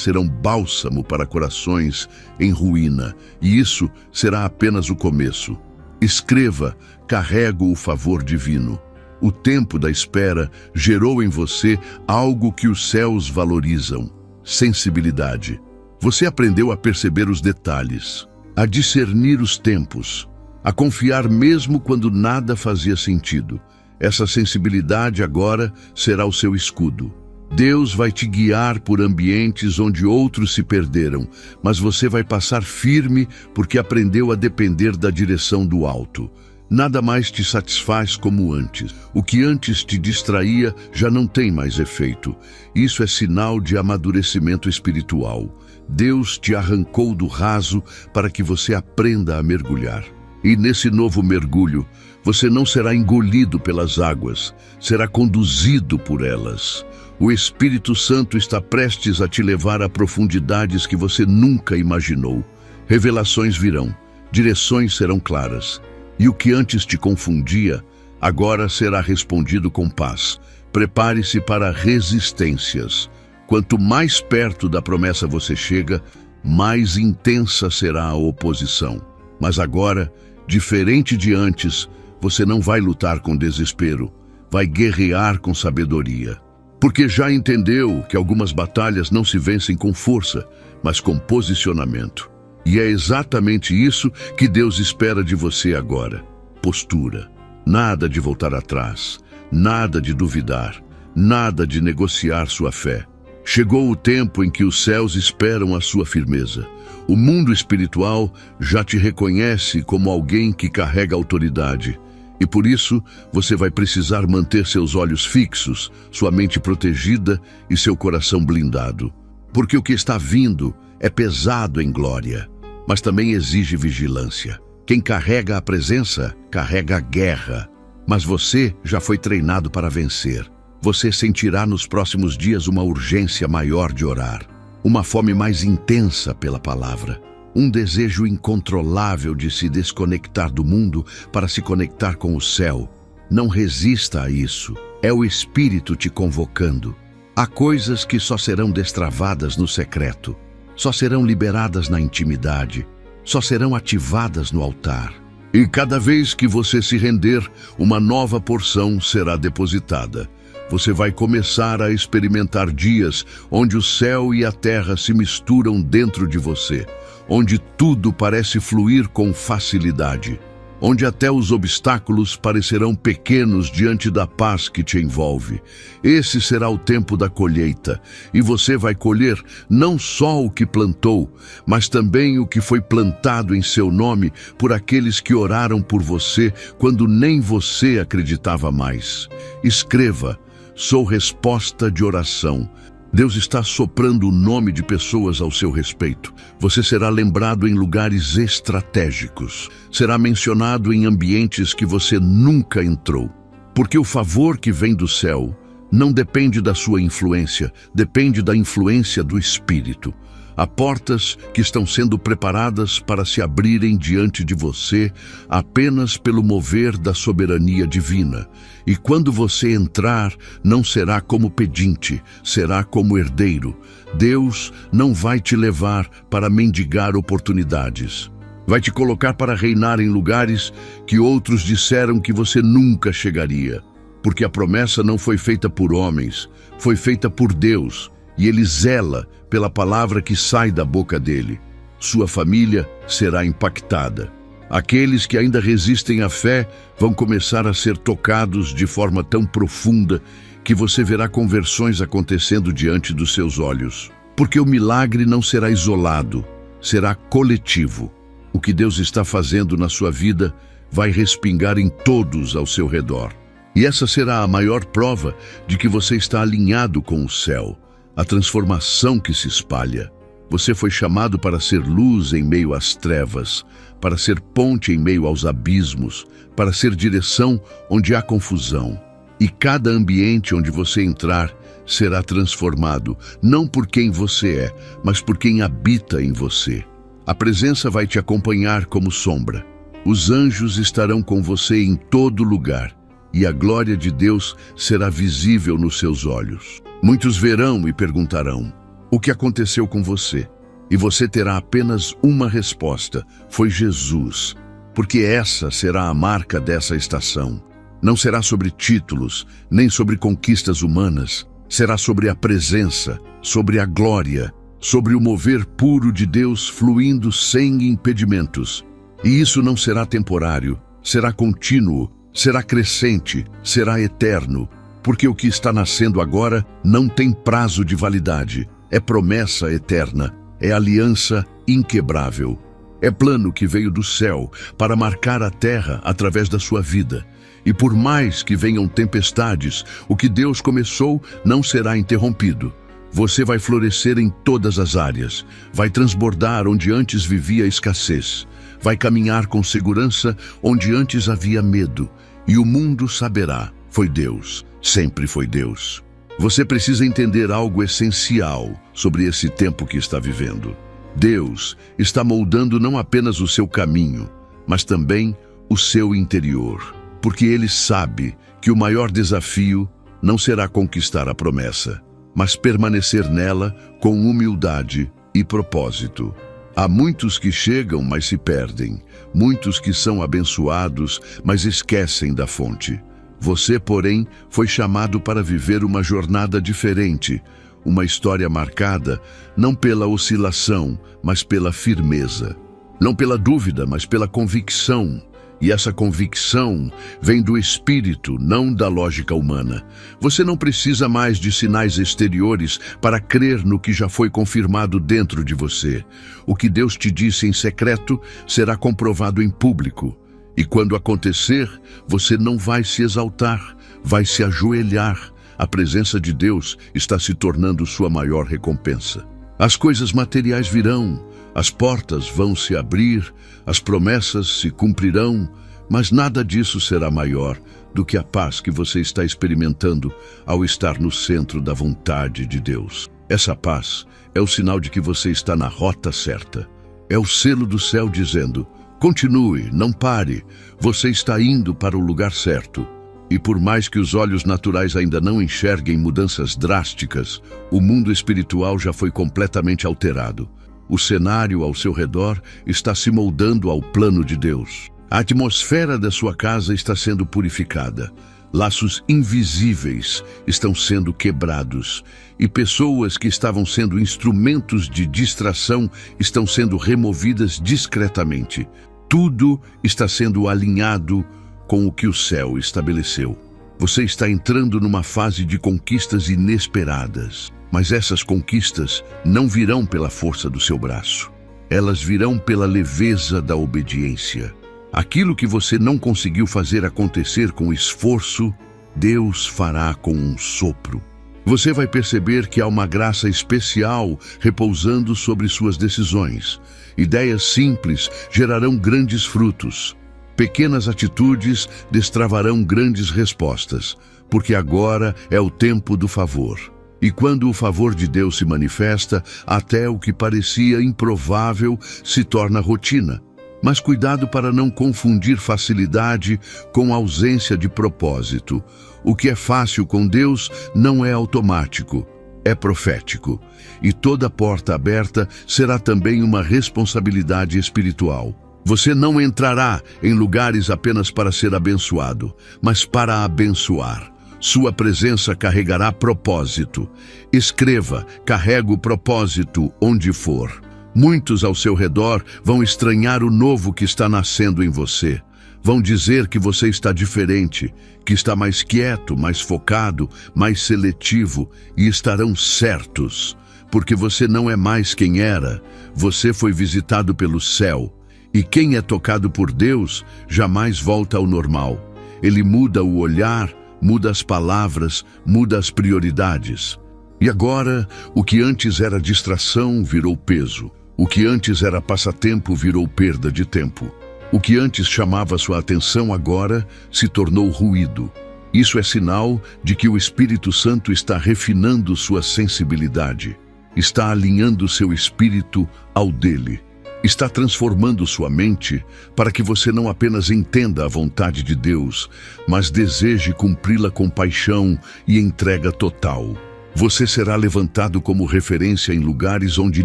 serão bálsamo para corações em ruína. E isso será apenas o começo. Escreva: carrego o favor divino. O tempo da espera gerou em você algo que os céus valorizam: sensibilidade. Você aprendeu a perceber os detalhes, a discernir os tempos, a confiar mesmo quando nada fazia sentido. Essa sensibilidade agora será o seu escudo. Deus vai te guiar por ambientes onde outros se perderam, mas você vai passar firme porque aprendeu a depender da direção do alto. Nada mais te satisfaz como antes. O que antes te distraía já não tem mais efeito. Isso é sinal de amadurecimento espiritual. Deus te arrancou do raso para que você aprenda a mergulhar. E nesse novo mergulho, você não será engolido pelas águas, será conduzido por elas. O Espírito Santo está prestes a te levar a profundidades que você nunca imaginou. Revelações virão, direções serão claras. E o que antes te confundia, agora será respondido com paz. Prepare-se para resistências. Quanto mais perto da promessa você chega, mais intensa será a oposição. Mas agora, diferente de antes, você não vai lutar com desespero, vai guerrear com sabedoria. Porque já entendeu que algumas batalhas não se vencem com força, mas com posicionamento. E é exatamente isso que Deus espera de você agora. Postura. Nada de voltar atrás, nada de duvidar, nada de negociar sua fé. Chegou o tempo em que os céus esperam a sua firmeza. O mundo espiritual já te reconhece como alguém que carrega autoridade. E por isso, você vai precisar manter seus olhos fixos, sua mente protegida e seu coração blindado. Porque o que está vindo é pesado em glória, mas também exige vigilância. Quem carrega a presença, carrega a guerra. Mas você já foi treinado para vencer. Você sentirá nos próximos dias uma urgência maior de orar, uma fome mais intensa pela palavra, um desejo incontrolável de se desconectar do mundo para se conectar com o céu. Não resista a isso. É o Espírito te convocando. Há coisas que só serão destravadas no secreto, só serão liberadas na intimidade, só serão ativadas no altar. E cada vez que você se render, uma nova porção será depositada. Você vai começar a experimentar dias onde o céu e a terra se misturam dentro de você, onde tudo parece fluir com facilidade, onde até os obstáculos parecerão pequenos diante da paz que te envolve. Esse será o tempo da colheita, e você vai colher não só o que plantou, mas também o que foi plantado em seu nome por aqueles que oraram por você quando nem você acreditava mais. Escreva: sou resposta de oração. Deus está soprando o nome de pessoas ao seu respeito. Você será lembrado em lugares estratégicos. Será mencionado em ambientes que você nunca entrou. Porque o favor que vem do céu não depende da sua influência, depende da influência do Espírito. Há portas que estão sendo preparadas para se abrirem diante de você apenas pelo mover da soberania divina. E quando você entrar, não será como pedinte, será como herdeiro. Deus não vai te levar para mendigar oportunidades. Vai te colocar para reinar em lugares que outros disseram que você nunca chegaria. Porque a promessa não foi feita por homens, foi feita por Deus. E Ele zela pela palavra que sai da boca dele. Sua família será impactada. Aqueles que ainda resistem à fé vão começar a ser tocados de forma tão profunda que você verá conversões acontecendo diante dos seus olhos. Porque o milagre não será isolado, será coletivo. O que Deus está fazendo na sua vida vai respingar em todos ao seu redor. E essa será a maior prova de que você está alinhado com o céu. A transformação que se espalha. Você foi chamado para ser luz em meio às trevas, para ser ponte em meio aos abismos, para ser direção onde há confusão. E cada ambiente onde você entrar será transformado, não por quem você é, mas por quem habita em você. A presença vai te acompanhar como sombra. Os anjos estarão com você em todo lugar, e a glória de Deus será visível nos seus olhos. Muitos verão e perguntarão: o que aconteceu com você? E você terá apenas uma resposta: foi Jesus. Porque essa será a marca dessa estação. Não será sobre títulos, nem sobre conquistas humanas. Será sobre a presença, sobre a glória, sobre o mover puro de Deus fluindo sem impedimentos. E isso não será temporário, será contínuo, será crescente, será eterno. Porque o que está nascendo agora não tem prazo de validade. É promessa eterna, é aliança inquebrável. É plano que veio do céu para marcar a terra através da sua vida. E por mais que venham tempestades, o que Deus começou não será interrompido. Você vai florescer em todas as áreas, vai transbordar onde antes vivia escassez, vai caminhar com segurança onde antes havia medo. E o mundo saberá: foi Deus. Sempre foi Deus. Você precisa entender algo essencial sobre esse tempo que está vivendo. Deus está moldando não apenas o seu caminho, mas também o seu interior. Porque Ele sabe que o maior desafio não será conquistar a promessa, mas permanecer nela com humildade e propósito. Há muitos que chegam, mas se perdem. Muitos que são abençoados, mas esquecem da fonte. Você, porém, foi chamado para viver uma jornada diferente, uma história marcada não pela oscilação, mas pela firmeza. Não pela dúvida, mas pela convicção. E essa convicção vem do espírito, não da lógica humana. Você não precisa mais de sinais exteriores para crer no que já foi confirmado dentro de você. O que Deus te disse em secreto será comprovado em público. E quando acontecer, você não vai se exaltar, vai se ajoelhar. A presença de Deus está se tornando sua maior recompensa. As coisas materiais virão, as portas vão se abrir, as promessas se cumprirão, mas nada disso será maior do que a paz que você está experimentando ao estar no centro da vontade de Deus. Essa paz é o sinal de que você está na rota certa. É o selo do céu dizendo: continue, não pare, você está indo para o lugar certo. E por mais que os olhos naturais ainda não enxerguem mudanças drásticas, o mundo espiritual já foi completamente alterado. O cenário ao seu redor está se moldando ao plano de Deus. A atmosfera da sua casa está sendo purificada. Laços invisíveis estão sendo quebrados. E pessoas que estavam sendo instrumentos de distração estão sendo removidas discretamente. Tudo está sendo alinhado com o que o céu estabeleceu. Você está entrando numa fase de conquistas inesperadas. Mas essas conquistas não virão pela força do seu braço. Elas virão pela leveza da obediência. Aquilo que você não conseguiu fazer acontecer com esforço, Deus fará com um sopro. Você vai perceber que há uma graça especial repousando sobre suas decisões. Ideias simples gerarão grandes frutos. Pequenas atitudes destravarão grandes respostas, porque agora é o tempo do favor. E quando o favor de Deus se manifesta, até o que parecia improvável se torna rotina. Mas cuidado para não confundir facilidade com ausência de propósito. O que é fácil com Deus não é automático, é profético. E toda porta aberta será também uma responsabilidade espiritual. Você não entrará em lugares apenas para ser abençoado, mas para abençoar. Sua presença carregará propósito. Escreva: carrego propósito onde for. Muitos ao seu redor vão estranhar o novo que está nascendo em você. Vão dizer que você está diferente, que está mais quieto, mais focado, mais seletivo, e estarão certos, porque você não é mais quem era. Você foi visitado pelo céu. E quem é tocado por Deus jamais volta ao normal. Ele muda o olhar, muda as palavras, muda as prioridades. E agora, o que antes era distração virou peso. O que antes era passatempo virou perda de tempo. O que antes chamava sua atenção agora se tornou ruído. Isso é sinal de que o Espírito Santo está refinando sua sensibilidade. Está alinhando seu espírito ao dele. Está transformando sua mente para que você não apenas entenda a vontade de Deus, mas deseje cumpri-la com paixão e entrega total. Você será levantado como referência em lugares onde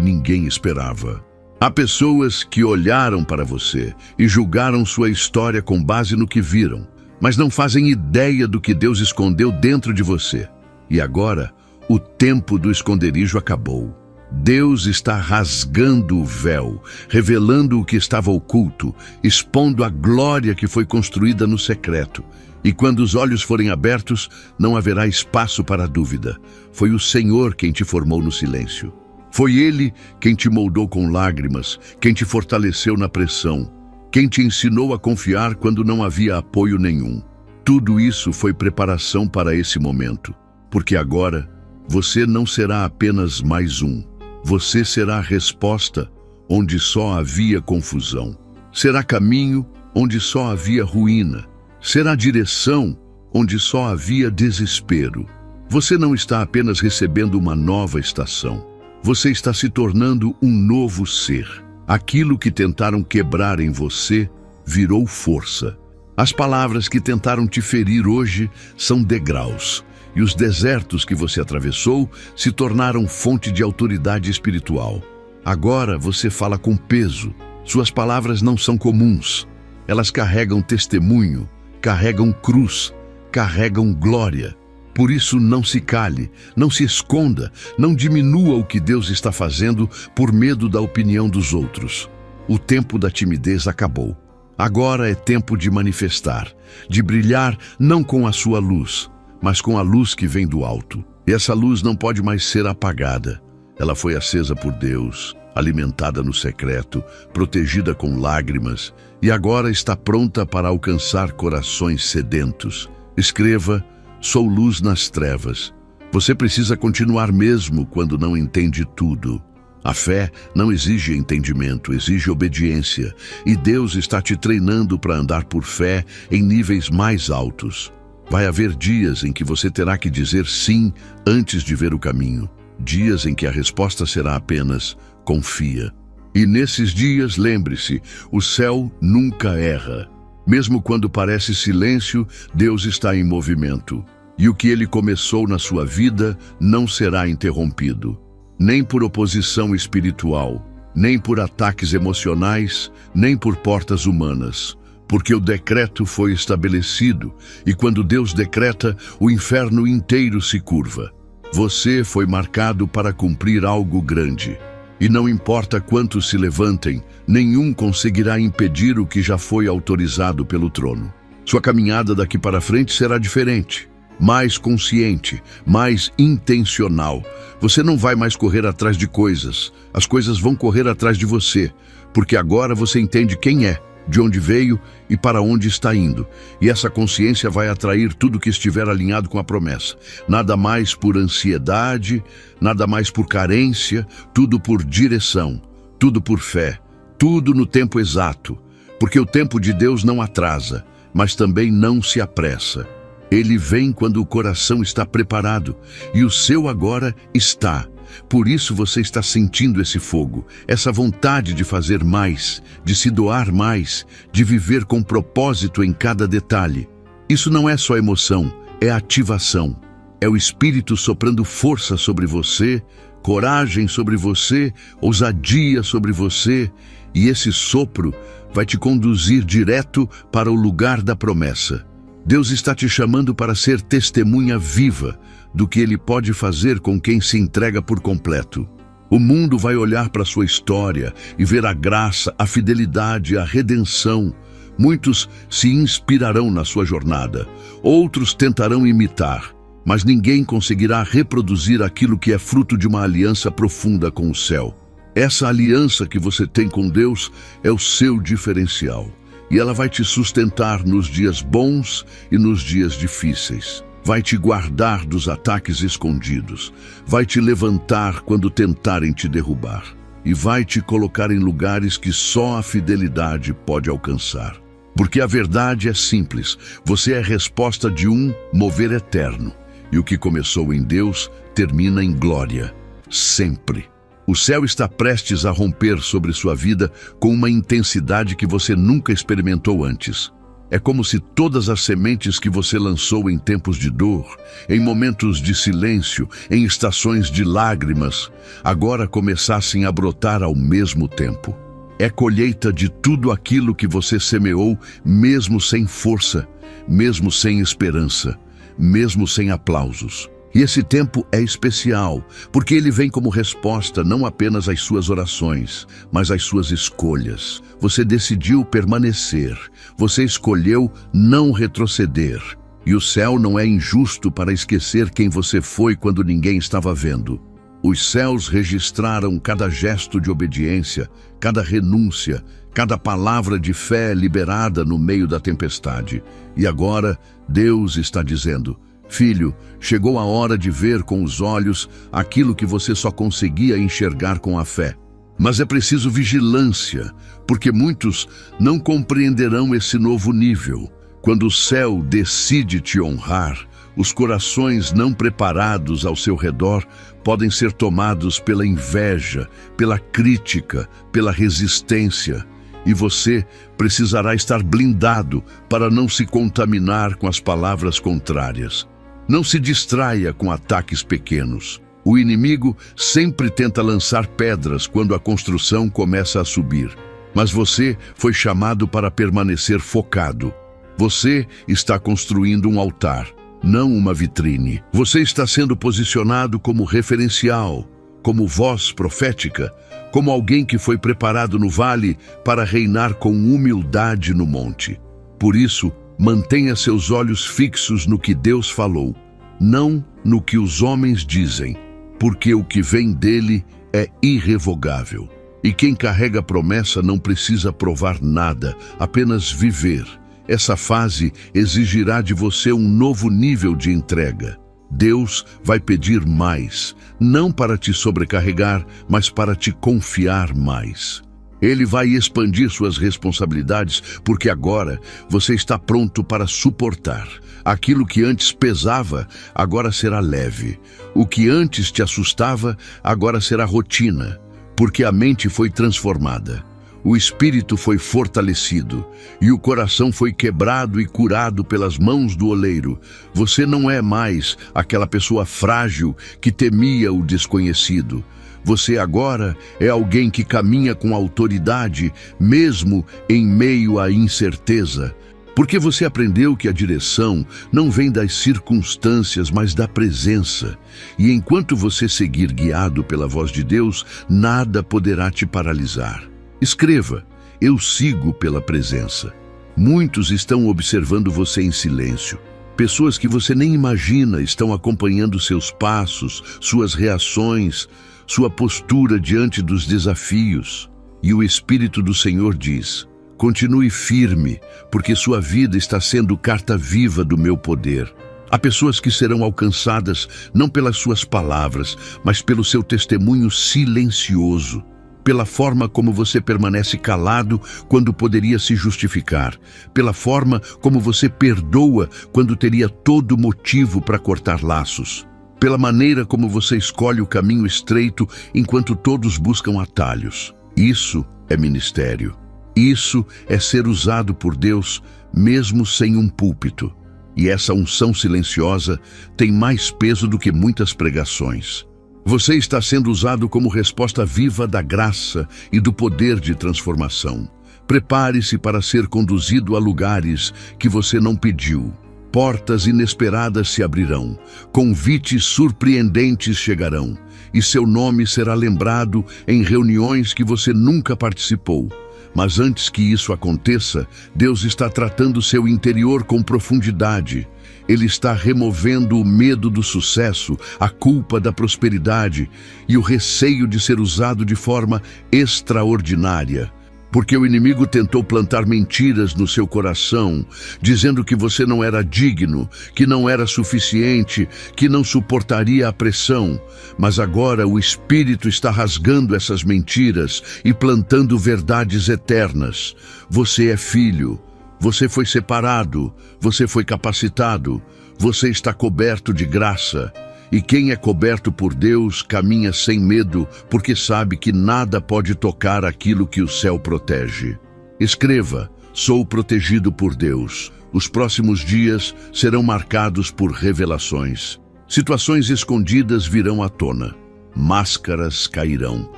ninguém esperava. Há pessoas que olharam para você e julgaram sua história com base no que viram, mas não fazem ideia do que Deus escondeu dentro de você. E agora, o tempo do esconderijo acabou. Deus está rasgando o véu, revelando o que estava oculto, expondo a glória que foi construída no secreto. E quando os olhos forem abertos, não haverá espaço para dúvida. Foi o Senhor quem te formou no silêncio. Foi Ele quem te moldou com lágrimas, quem te fortaleceu na pressão, quem te ensinou a confiar quando não havia apoio nenhum. Tudo isso foi preparação para esse momento, porque agora você não será apenas mais um. Você será a resposta onde só havia confusão. Será caminho onde só havia ruína. Será direção onde só havia desespero. Você não está apenas recebendo uma nova estação. Você está se tornando um novo ser. Aquilo que tentaram quebrar em você virou força. As palavras que tentaram te ferir hoje são degraus. E os desertos que você atravessou se tornaram fonte de autoridade espiritual. Agora você fala com peso. Suas palavras não são comuns. Elas carregam testemunho, carregam cruz, carregam glória. Por isso, não se cale, não se esconda, não diminua o que Deus está fazendo por medo da opinião dos outros. O tempo da timidez acabou. Agora é tempo de manifestar, de brilhar não com a sua luz, mas com a luz que vem do alto. E essa luz não pode mais ser apagada. Ela foi acesa por Deus, alimentada no secreto, protegida com lágrimas, e agora está pronta para alcançar corações sedentos. Escreva: sou luz nas trevas. Você precisa continuar mesmo quando não entende tudo. A fé não exige entendimento, exige obediência. E Deus está te treinando para andar por fé em níveis mais altos. Vai haver dias em que você terá que dizer sim antes de ver o caminho. Dias em que a resposta será apenas confia. E nesses dias, lembre-se, o céu nunca erra. Mesmo quando parece silêncio, Deus está em movimento. E o que Ele começou na sua vida não será interrompido. Nem por oposição espiritual, nem por ataques emocionais, nem por portas humanas. Porque o decreto foi estabelecido, e quando Deus decreta, o inferno inteiro se curva. Você foi marcado para cumprir algo grande. E não importa quantos se levantem, nenhum conseguirá impedir o que já foi autorizado pelo trono. Sua caminhada daqui para frente será diferente, mais consciente, mais intencional. Você não vai mais correr atrás de coisas, as coisas vão correr atrás de você, porque agora você entende quem é, de onde veio e para onde está indo. E essa consciência vai atrair tudo que estiver alinhado com a promessa. Nada mais por ansiedade, nada mais por carência, tudo por direção, tudo por fé, tudo no tempo exato. Porque o tempo de Deus não atrasa, mas também não se apressa. Ele vem quando o coração está preparado, e o seu agora está. Por isso você está sentindo esse fogo, essa vontade de fazer mais, de se doar mais, de viver com propósito em cada detalhe. Isso não é só emoção, é ativação. É o Espírito soprando força sobre você, coragem sobre você, ousadia sobre você, e esse sopro vai te conduzir direto para o lugar da promessa. Deus está te chamando para ser testemunha viva do que Ele pode fazer com quem se entrega por completo. O mundo vai olhar para a sua história e ver a graça, a fidelidade, a redenção. Muitos se inspirarão na sua jornada, outros tentarão imitar, mas ninguém conseguirá reproduzir aquilo que é fruto de uma aliança profunda com o céu. Essa aliança que você tem com Deus é o seu diferencial. E ela vai te sustentar nos dias bons e nos dias difíceis. Vai te guardar dos ataques escondidos. Vai te levantar quando tentarem te derrubar. E vai te colocar em lugares que só a fidelidade pode alcançar. Porque a verdade é simples. Você é a resposta de um mover eterno. E o que começou em Deus termina em glória. Sempre. O céu está prestes a romper sobre sua vida com uma intensidade que você nunca experimentou antes. É como se todas as sementes que você lançou em tempos de dor, em momentos de silêncio, em estações de lágrimas, agora começassem a brotar ao mesmo tempo. É colheita de tudo aquilo que você semeou, mesmo sem força, mesmo sem esperança, mesmo sem aplausos. E esse tempo é especial, porque ele vem como resposta não apenas às suas orações, mas às suas escolhas. Você decidiu permanecer, você escolheu não retroceder. E o céu não é injusto para esquecer quem você foi quando ninguém estava vendo. Os céus registraram cada gesto de obediência, cada renúncia, cada palavra de fé liberada no meio da tempestade. E agora, Deus está dizendo: filho, chegou a hora de ver com os olhos aquilo que você só conseguia enxergar com a fé. Mas é preciso vigilância, porque muitos não compreenderão esse novo nível. Quando o céu decide te honrar, os corações não preparados ao seu redor podem ser tomados pela inveja, pela crítica, pela resistência. E você precisará estar blindado para não se contaminar com as palavras contrárias. Não se distraia com ataques pequenos. O inimigo sempre tenta lançar pedras quando a construção começa a subir. Mas você foi chamado para permanecer focado. Você está construindo um altar, não uma vitrine. Você está sendo posicionado como referencial, como voz profética, como alguém que foi preparado no vale para reinar com humildade no monte. Por isso, mantenha seus olhos fixos no que Deus falou, não no que os homens dizem, porque o que vem dele é irrevogável. E quem carrega a promessa não precisa provar nada, apenas viver. Essa fase exigirá de você um novo nível de entrega. Deus vai pedir mais, não para te sobrecarregar, mas para te confiar mais. Ele vai expandir suas responsabilidades, porque agora você está pronto para suportar. Aquilo que antes pesava, agora será leve. O que antes te assustava, agora será rotina, porque a mente foi transformada. O espírito foi fortalecido e o coração foi quebrado e curado pelas mãos do oleiro. Você não é mais aquela pessoa frágil que temia o desconhecido. Você agora é alguém que caminha com autoridade, mesmo em meio à incerteza. Porque você aprendeu que a direção não vem das circunstâncias, mas da presença. E enquanto você seguir guiado pela voz de Deus, nada poderá te paralisar. Escreva: eu sigo pela presença. Muitos estão observando você em silêncio. Pessoas que você nem imagina estão acompanhando seus passos, suas reações, sua postura diante dos desafios. E o Espírito do Senhor diz: continue firme, porque sua vida está sendo carta viva do meu poder. Há pessoas que serão alcançadas não pelas suas palavras, mas pelo seu testemunho silencioso. Pela forma como você permanece calado quando poderia se justificar, pela forma como você perdoa quando teria todo motivo para cortar laços, pela maneira como você escolhe o caminho estreito enquanto todos buscam atalhos. Isso é ministério. Isso é ser usado por Deus mesmo sem um púlpito. E essa unção silenciosa tem mais peso do que muitas pregações. Você está sendo usado como resposta viva da graça e do poder de transformação. Prepare-se para ser conduzido a lugares que você não pediu. Portas inesperadas se abrirão, convites surpreendentes chegarão, e seu nome será lembrado em reuniões que você nunca participou. Mas antes que isso aconteça, Deus está tratando seu interior com profundidade. Ele está removendo o medo do sucesso, a culpa da prosperidade e o receio de ser usado de forma extraordinária. Porque o inimigo tentou plantar mentiras no seu coração, dizendo que você não era digno, que não era suficiente, que não suportaria a pressão. Mas agora o Espírito está rasgando essas mentiras e plantando verdades eternas. Você é filho, você foi separado, você foi capacitado, você está coberto de graça. E quem é coberto por Deus caminha sem medo, porque sabe que nada pode tocar aquilo que o céu protege. Escreva: sou protegido por Deus. Os próximos dias serão marcados por revelações. Situações escondidas virão à tona. Máscaras cairão.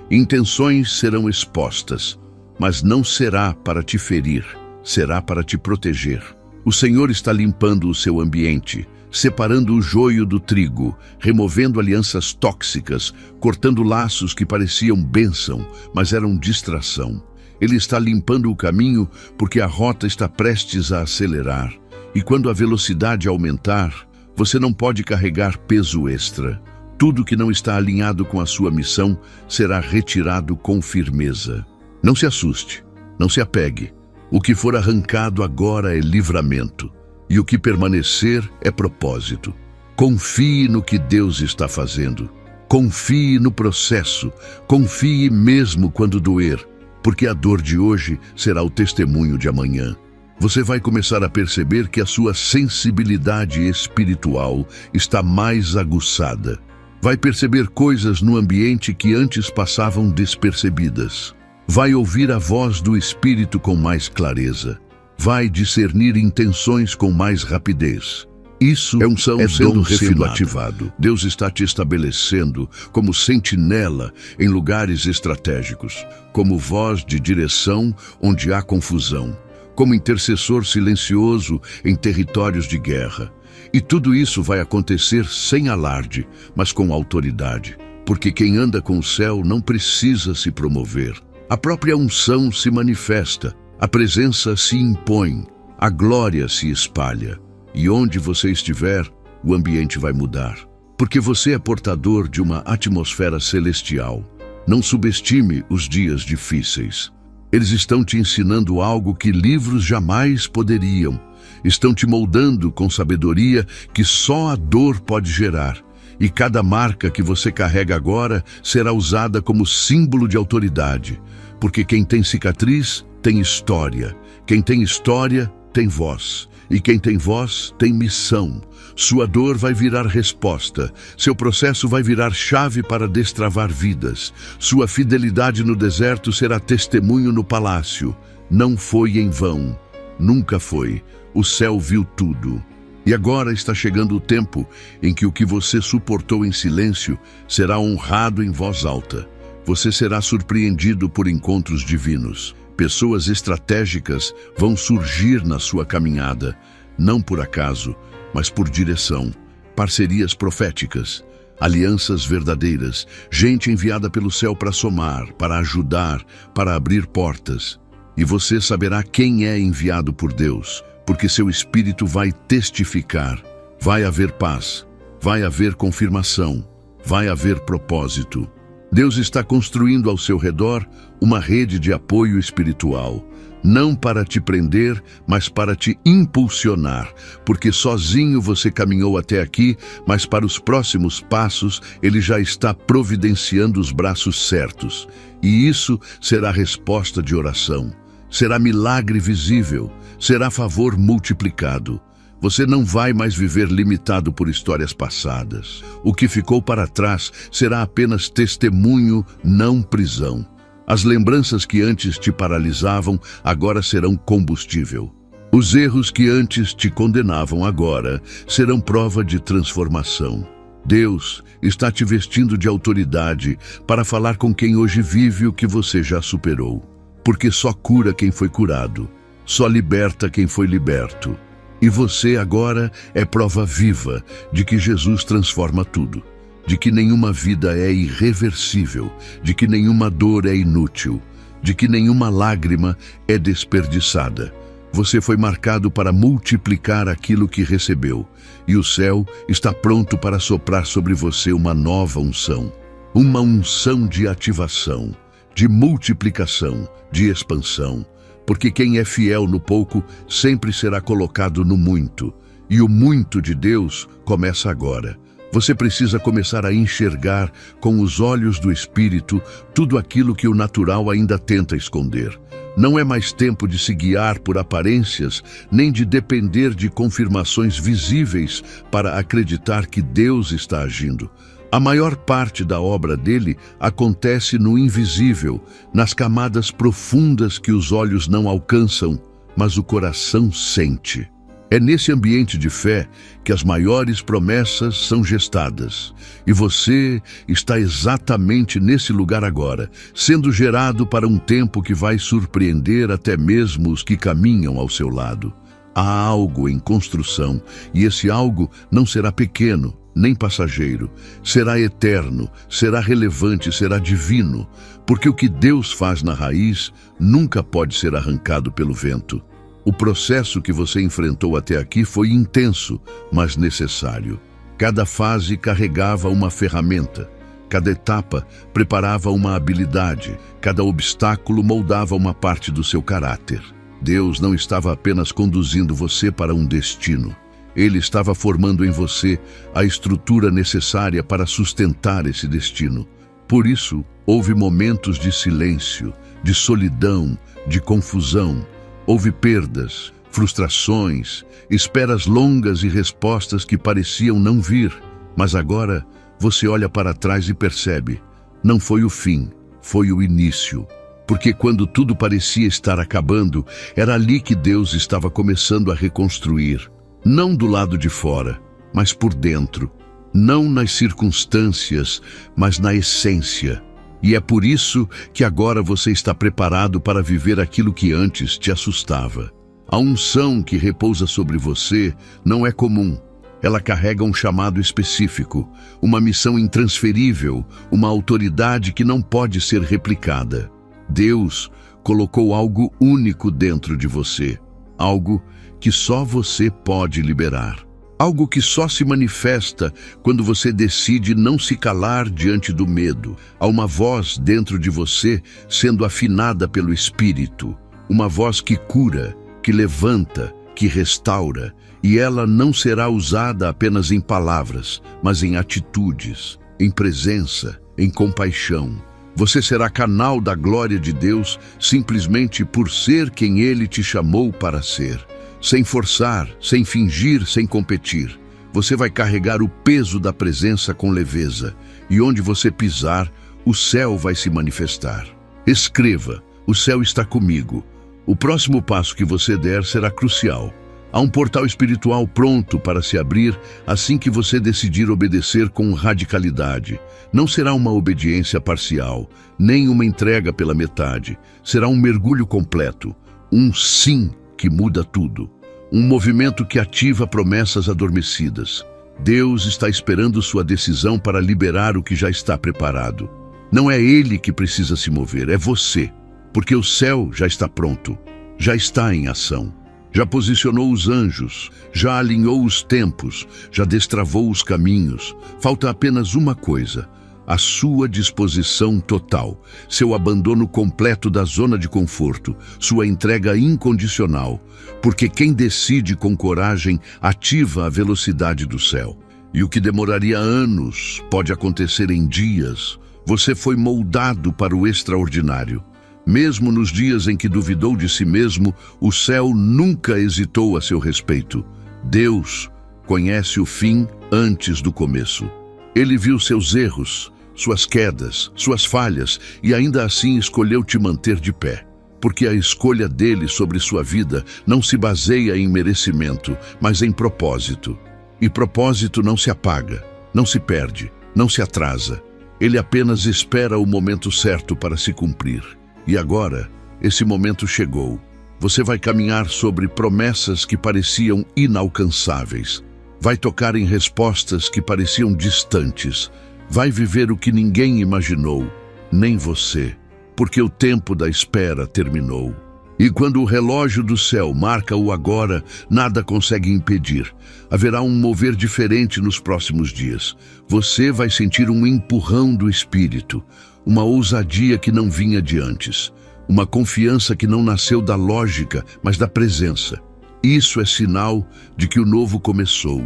Intenções serão expostas. Mas não será para te ferir, será para te proteger. O Senhor está limpando o seu ambiente, separando o joio do trigo, removendo alianças tóxicas, cortando laços que pareciam bênção, mas eram distração. Ele está limpando o caminho porque a rota está prestes a acelerar. E quando a velocidade aumentar, você não pode carregar peso extra. Tudo que não está alinhado com a sua missão será retirado com firmeza. Não se assuste, não se apegue. O que for arrancado agora é livramento. E o que permanecer é propósito. Confie no que Deus está fazendo. Confie no processo. Confie mesmo quando doer, porque a dor de hoje será o testemunho de amanhã. Você vai começar a perceber que a sua sensibilidade espiritual está mais aguçada. Vai perceber coisas no ambiente que antes passavam despercebidas. Vai ouvir a voz do Espírito com mais clareza. Vai discernir intenções com mais rapidez. Isso é unção sendo ativado. Deus está te estabelecendo como sentinela em lugares estratégicos, como voz de direção onde há confusão, como intercessor silencioso em territórios de guerra. E tudo isso vai acontecer sem alarde, mas com autoridade, porque quem anda com o céu não precisa se promover. A própria unção se manifesta, a presença se impõe, a glória se espalha. E onde você estiver, o ambiente vai mudar. Porque você é portador de uma atmosfera celestial. Não subestime os dias difíceis. Eles estão te ensinando algo que livros jamais poderiam. Estão te moldando com sabedoria que só a dor pode gerar. E cada marca que você carrega agora será usada como símbolo de autoridade. Porque quem tem cicatriz tem história. Quem tem história tem voz. E quem tem voz tem missão. Sua dor vai virar resposta. Seu processo vai virar chave para destravar vidas. Sua fidelidade no deserto será testemunho no palácio. Não foi em vão. Nunca foi. O céu viu tudo. E agora está chegando o tempo em que o que você suportou em silêncio será honrado em voz alta. Você será surpreendido por encontros divinos. Pessoas estratégicas vão surgir na sua caminhada, não por acaso, mas por direção. Parcerias proféticas, alianças verdadeiras, gente enviada pelo céu para somar, para ajudar, para abrir portas. E você saberá quem é enviado por Deus, porque seu espírito vai testificar. Vai haver paz, vai haver confirmação, vai haver propósito. Deus está construindo ao seu redor uma rede de apoio espiritual, não para te prender, mas para te impulsionar, porque sozinho você caminhou até aqui, mas para os próximos passos Ele já está providenciando os braços certos. E isso será resposta de oração, será milagre visível, será favor multiplicado. Você não vai mais viver limitado por histórias passadas. O que ficou para trás será apenas testemunho, não prisão. As lembranças que antes te paralisavam agora serão combustível. Os erros que antes te condenavam agora serão prova de transformação. Deus está te vestindo de autoridade para falar com quem hoje vive o que você já superou. Porque só cura quem foi curado, só liberta quem foi liberto. E você agora é prova viva de que Jesus transforma tudo, de que nenhuma vida é irreversível, de que nenhuma dor é inútil, de que nenhuma lágrima é desperdiçada. Você foi marcado para multiplicar aquilo que recebeu, e o céu está pronto para soprar sobre você uma nova unção. Uma unção de ativação, de multiplicação, de expansão. Porque quem é fiel no pouco sempre será colocado no muito. E o muito de Deus começa agora. Você precisa começar a enxergar com os olhos do Espírito tudo aquilo que o natural ainda tenta esconder. Não é mais tempo de se guiar por aparências, nem de depender de confirmações visíveis para acreditar que Deus está agindo. A maior parte da obra dele acontece no invisível, nas camadas profundas que os olhos não alcançam, mas o coração sente. É nesse ambiente de fé que as maiores promessas são gestadas. E você está exatamente nesse lugar agora, sendo gerado para um tempo que vai surpreender até mesmo os que caminham ao seu lado. Há algo em construção, e esse algo não será pequeno, nem passageiro, será eterno, será relevante, será divino, porque o que Deus faz na raiz nunca pode ser arrancado pelo vento. O processo que você enfrentou até aqui foi intenso, mas necessário. Cada fase carregava uma ferramenta, cada etapa preparava uma habilidade, cada obstáculo moldava uma parte do seu caráter. Deus não estava apenas conduzindo você para um destino. Ele estava formando em você a estrutura necessária para sustentar esse destino. Por isso, houve momentos de silêncio, de solidão, de confusão. Houve perdas, frustrações, esperas longas e respostas que pareciam não vir. Mas agora, você olha para trás e percebe, não foi o fim, foi o início. Porque quando tudo parecia estar acabando, era ali que Deus estava começando a reconstruir. Não do lado de fora, mas por dentro. Não nas circunstâncias, mas na essência. E é por isso que agora você está preparado para viver aquilo que antes te assustava. A unção que repousa sobre você não é comum. Ela carrega um chamado específico, uma missão intransferível, uma autoridade que não pode ser replicada. Deus colocou algo único dentro de você, algo que só você pode liberar. Algo que só se manifesta quando você decide não se calar diante do medo. Há uma voz dentro de você sendo afinada pelo Espírito, uma voz que cura, que levanta, que restaura, e ela não será usada apenas em palavras, mas em atitudes, em presença, em compaixão. Você será canal da glória de Deus simplesmente por ser quem Ele te chamou para ser. Sem forçar, sem fingir, sem competir. Você vai carregar o peso da presença com leveza, e onde você pisar, o céu vai se manifestar. Escreva: o céu está comigo. O próximo passo que você der será crucial. Há um portal espiritual pronto para se abrir assim que você decidir obedecer com radicalidade. Não será uma obediência parcial, nem uma entrega pela metade. Será um mergulho completo, um sim que muda tudo. Um movimento que ativa promessas adormecidas. Deus está esperando sua decisão para liberar o que já está preparado. Não é Ele que precisa se mover, é você. Porque o céu já está pronto, já está em ação. Já posicionou os anjos, já alinhou os tempos, já destravou os caminhos. Falta apenas uma coisa: a sua disposição total, seu abandono completo da zona de conforto, sua entrega incondicional, porque quem decide com coragem ativa a velocidade do céu. E o que demoraria anos pode acontecer em dias. Você foi moldado para o extraordinário. Mesmo nos dias em que duvidou de si mesmo, o céu nunca hesitou a seu respeito. Deus conhece o fim antes do começo. Ele viu seus erros, suas quedas, suas falhas, e ainda assim escolheu te manter de pé. Porque a escolha dele sobre sua vida não se baseia em merecimento, mas em propósito. E propósito não se apaga, não se perde, não se atrasa. Ele apenas espera o momento certo para se cumprir. E agora, esse momento chegou. Você vai caminhar sobre promessas que pareciam inalcançáveis. Vai tocar em respostas que pareciam distantes. Vai viver o que ninguém imaginou, nem você, porque o tempo da espera terminou. E quando o relógio do céu marca o agora, nada consegue impedir. Haverá um mover diferente nos próximos dias. Você vai sentir um empurrão do Espírito, uma ousadia que não vinha de antes, uma confiança que não nasceu da lógica, mas da presença. Isso é sinal de que o novo começou.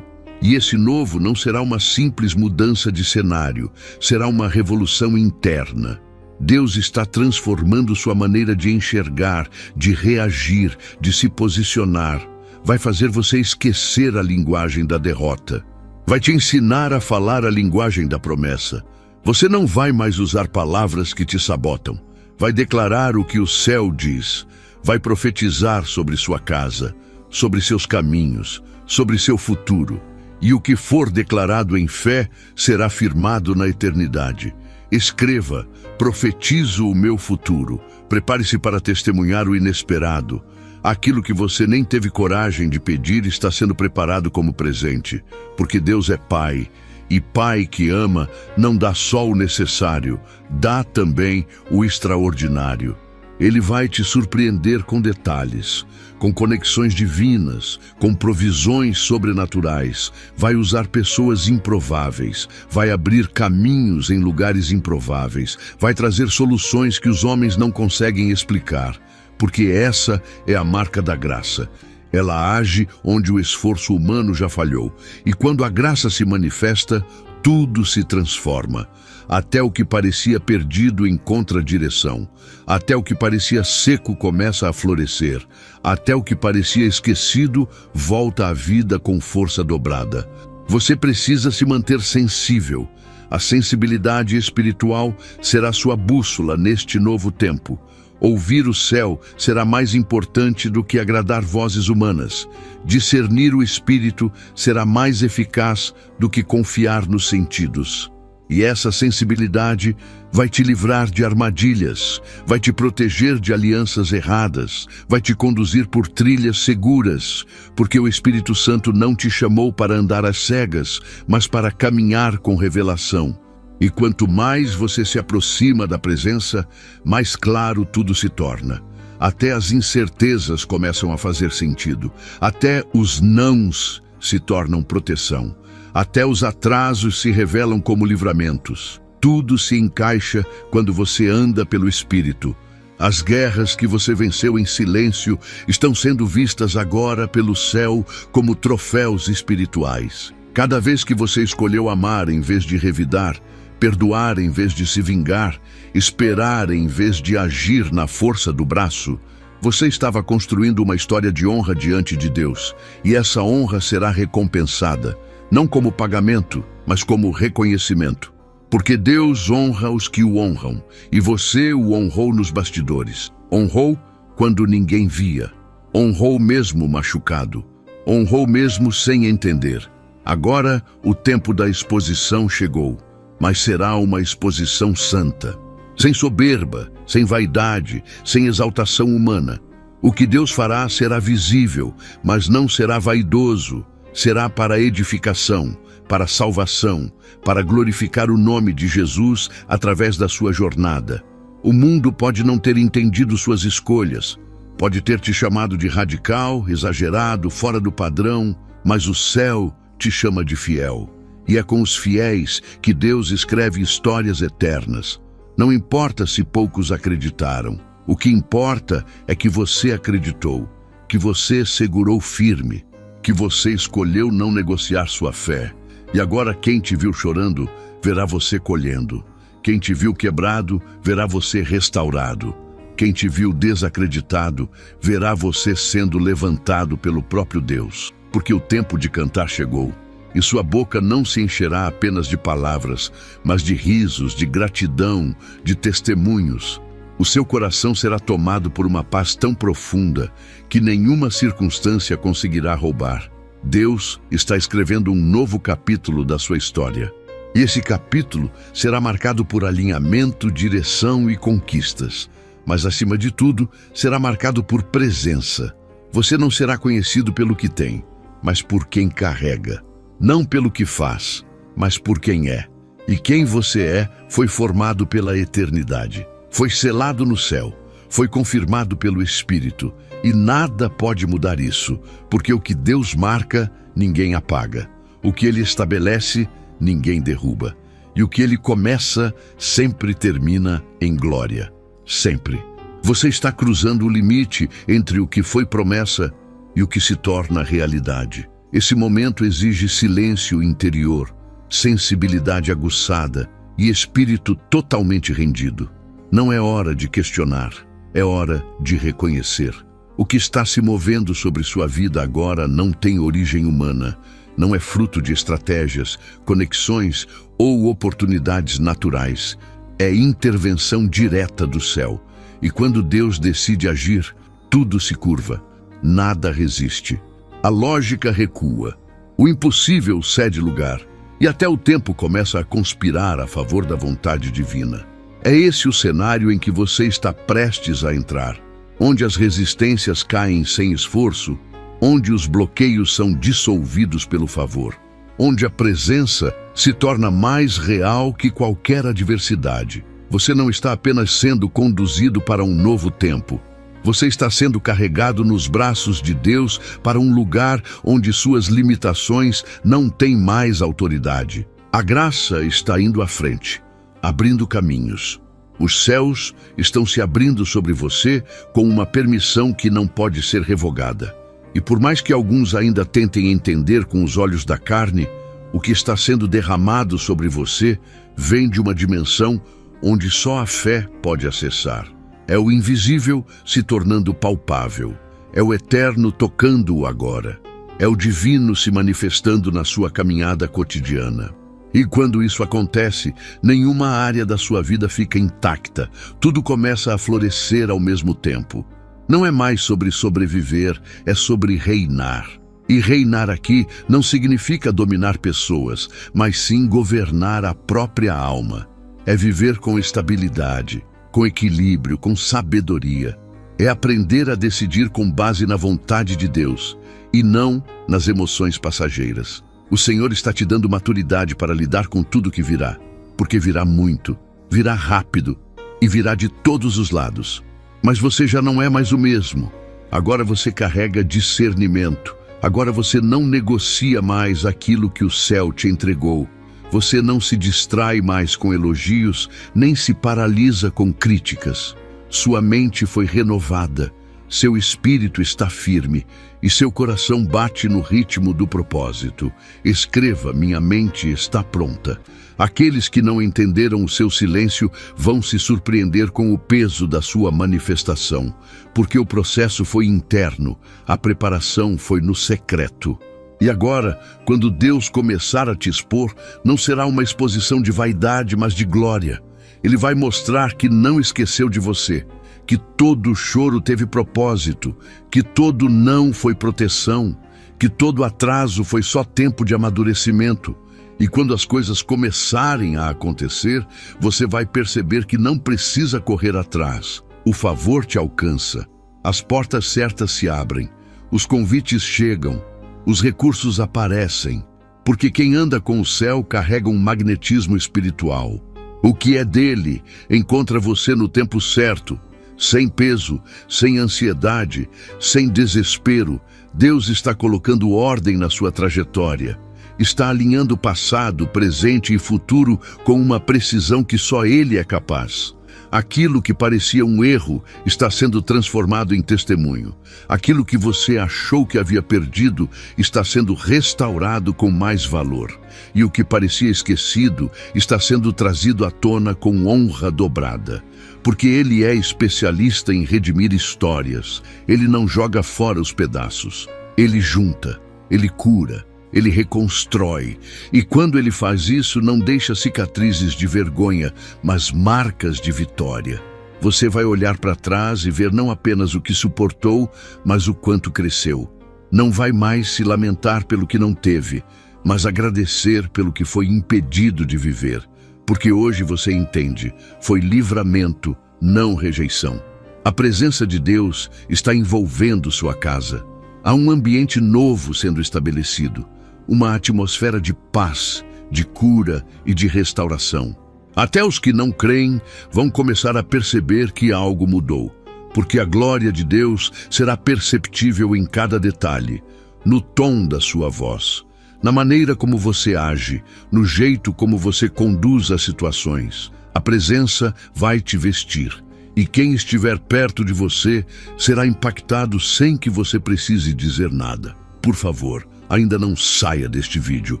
E esse novo não será uma simples mudança de cenário, será uma revolução interna. Deus está transformando sua maneira de enxergar, de reagir, de se posicionar. Vai fazer você esquecer a linguagem da derrota. Vai te ensinar a falar a linguagem da promessa. Você não vai mais usar palavras que te sabotam. Vai declarar o que o céu diz. Vai profetizar sobre sua casa, sobre seus caminhos, sobre seu futuro. E o que for declarado em fé será firmado na eternidade. Escreva: profetizo o meu futuro. Prepare-se para testemunhar o inesperado. Aquilo que você nem teve coragem de pedir está sendo preparado como presente. Porque Deus é Pai. E Pai que ama não dá só o necessário, dá também o extraordinário. Ele vai te surpreender com detalhes, com conexões divinas, com provisões sobrenaturais. Vai usar pessoas improváveis, vai abrir caminhos em lugares improváveis, vai trazer soluções que os homens não conseguem explicar, porque essa é a marca da graça. Ela age onde o esforço humano já falhou, e quando a graça se manifesta, tudo se transforma. Até o que parecia perdido encontra direção. Até o que parecia seco começa a florescer. Até o que parecia esquecido volta à vida com força dobrada. Você precisa se manter sensível. A sensibilidade espiritual será sua bússola neste novo tempo. Ouvir o céu será mais importante do que agradar vozes humanas. Discernir o Espírito será mais eficaz do que confiar nos sentidos. E essa sensibilidade vai te livrar de armadilhas, vai te proteger de alianças erradas, vai te conduzir por trilhas seguras, porque o Espírito Santo não te chamou para andar às cegas, mas para caminhar com revelação. E quanto mais você se aproxima da presença, mais claro tudo se torna. Até as incertezas começam a fazer sentido, até os nãos se tornam proteção. Até os atrasos se revelam como livramentos. Tudo se encaixa quando você anda pelo Espírito. As guerras que você venceu em silêncio estão sendo vistas agora pelo céu como troféus espirituais. Cada vez que você escolheu amar em vez de revidar, perdoar em vez de se vingar, esperar em vez de agir na força do braço, você estava construindo uma história de honra diante de Deus, e essa honra será recompensada. Não como pagamento, mas como reconhecimento. Porque Deus honra os que o honram, e você o honrou nos bastidores. Honrou quando ninguém via. Honrou mesmo machucado. Honrou mesmo sem entender. Agora o tempo da exposição chegou, mas será uma exposição santa. Sem soberba, sem vaidade, sem exaltação humana. O que Deus fará será visível, mas não será vaidoso. Será para edificação, para salvação, para glorificar o nome de Jesus através da sua jornada. O mundo pode não ter entendido suas escolhas, pode ter te chamado de radical, exagerado, fora do padrão, mas o céu te chama de fiel. E é com os fiéis que Deus escreve histórias eternas. Não importa se poucos acreditaram, o que importa é que você acreditou, que você segurou firme, que você escolheu não negociar sua fé. E agora quem te viu chorando, verá você colhendo. Quem te viu quebrado, verá você restaurado. Quem te viu desacreditado, verá você sendo levantado pelo próprio Deus. Porque o tempo de cantar chegou. E sua boca não se encherá apenas de palavras, mas de risos, de gratidão, de testemunhos. O seu coração será tomado por uma paz tão profunda que nenhuma circunstância conseguirá roubar. Deus está escrevendo um novo capítulo da sua história. E esse capítulo será marcado por alinhamento, direção e conquistas. Mas, acima de tudo, será marcado por presença. Você não será conhecido pelo que tem, mas por quem carrega. Não pelo que faz, mas por quem é. E quem você é foi formado pela eternidade. Foi selado no céu, foi confirmado pelo Espírito, e nada pode mudar isso, porque o que Deus marca, ninguém apaga. O que Ele estabelece, ninguém derruba. E o que Ele começa, sempre termina em glória. Sempre. Você está cruzando o limite entre o que foi promessa e o que se torna realidade. Esse momento exige silêncio interior, sensibilidade aguçada e espírito totalmente rendido. Não é hora de questionar, é hora de reconhecer. O que está se movendo sobre sua vida agora não tem origem humana, não é fruto de estratégias, conexões ou oportunidades naturais. É intervenção direta do céu. E quando Deus decide agir, tudo se curva, nada resiste. A lógica recua, o impossível cede lugar, e até o tempo começa a conspirar a favor da vontade divina. É esse o cenário em que você está prestes a entrar, onde as resistências caem sem esforço, onde os bloqueios são dissolvidos pelo favor, onde a presença se torna mais real que qualquer adversidade. Você não está apenas sendo conduzido para um novo tempo, você está sendo carregado nos braços de Deus para um lugar onde suas limitações não têm mais autoridade. A graça está indo à frente, abrindo caminhos. Os céus estão se abrindo sobre você com uma permissão que não pode ser revogada. E por mais que alguns ainda tentem entender com os olhos da carne, o que está sendo derramado sobre você vem de uma dimensão onde só a fé pode acessar. É o invisível se tornando palpável. É o eterno tocando o agora. É o divino se manifestando na sua caminhada cotidiana. E quando isso acontece, nenhuma área da sua vida fica intacta. Tudo começa a florescer ao mesmo tempo. Não é mais sobre sobreviver, é sobre reinar. E reinar aqui não significa dominar pessoas, mas sim governar a própria alma. É viver com estabilidade, com equilíbrio, com sabedoria. É aprender a decidir com base na vontade de Deus e não nas emoções passageiras. O Senhor está te dando maturidade para lidar com tudo que virá, porque virá muito, virá rápido e virá de todos os lados. Mas você já não é mais o mesmo. Agora você carrega discernimento. Agora você não negocia mais aquilo que o céu te entregou. Você não se distrai mais com elogios, nem se paralisa com críticas. Sua mente foi renovada, seu espírito está firme e seu coração bate no ritmo do propósito. Escreva: minha mente está pronta. Aqueles que não entenderam o seu silêncio vão se surpreender com o peso da sua manifestação, porque o processo foi interno, a preparação foi no secreto. E agora, quando Deus começar a te expor, não será uma exposição de vaidade, mas de glória. Ele vai mostrar que não esqueceu de você, que todo choro teve propósito, que todo não foi proteção, que todo atraso foi só tempo de amadurecimento. E quando as coisas começarem a acontecer, você vai perceber que não precisa correr atrás. O favor te alcança, as portas certas se abrem, os convites chegam, os recursos aparecem, porque quem anda com o céu carrega um magnetismo espiritual. O que é dele encontra você no tempo certo, sem peso, sem ansiedade, sem desespero. Deus está colocando ordem na sua trajetória. Está alinhando passado, presente e futuro com uma precisão que só Ele é capaz. Aquilo que parecia um erro está sendo transformado em testemunho. Aquilo que você achou que havia perdido está sendo restaurado com mais valor. E o que parecia esquecido está sendo trazido à tona com honra dobrada. Porque Ele é especialista em redimir histórias. Ele não joga fora os pedaços. Ele junta, Ele cura, Ele reconstrói. E quando Ele faz isso, não deixa cicatrizes de vergonha, mas marcas de vitória. Você vai olhar para trás e ver não apenas o que suportou, mas o quanto cresceu. Não vai mais se lamentar pelo que não teve, mas agradecer pelo que foi impedido de viver. Porque hoje você entende, foi livramento, não rejeição. A presença de Deus está envolvendo sua casa. Há um ambiente novo sendo estabelecido, uma atmosfera de paz, de cura e de restauração. Até os que não creem vão começar a perceber que algo mudou, porque a glória de Deus será perceptível em cada detalhe, no tom da sua voz, na maneira como você age, no jeito como você conduz as situações. A presença vai te vestir, e quem estiver perto de você será impactado sem que você precise dizer nada. Por favor, ainda não saia deste vídeo.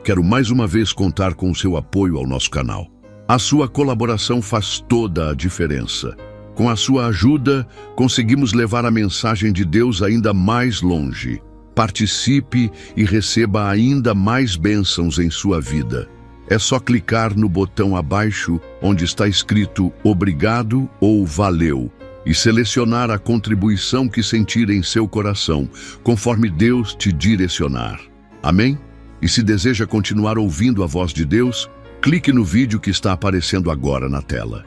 Quero mais uma vez contar com o seu apoio ao nosso canal. A sua colaboração faz toda a diferença. Com a sua ajuda, conseguimos levar a mensagem de Deus ainda mais longe. Participe e receba ainda mais bênçãos em sua vida. É só clicar no botão abaixo onde está escrito Obrigado ou Valeu e selecionar a contribuição que sentir em seu coração, conforme Deus te direcionar. Amém? E se deseja continuar ouvindo a voz de Deus, clique no vídeo que está aparecendo agora na tela.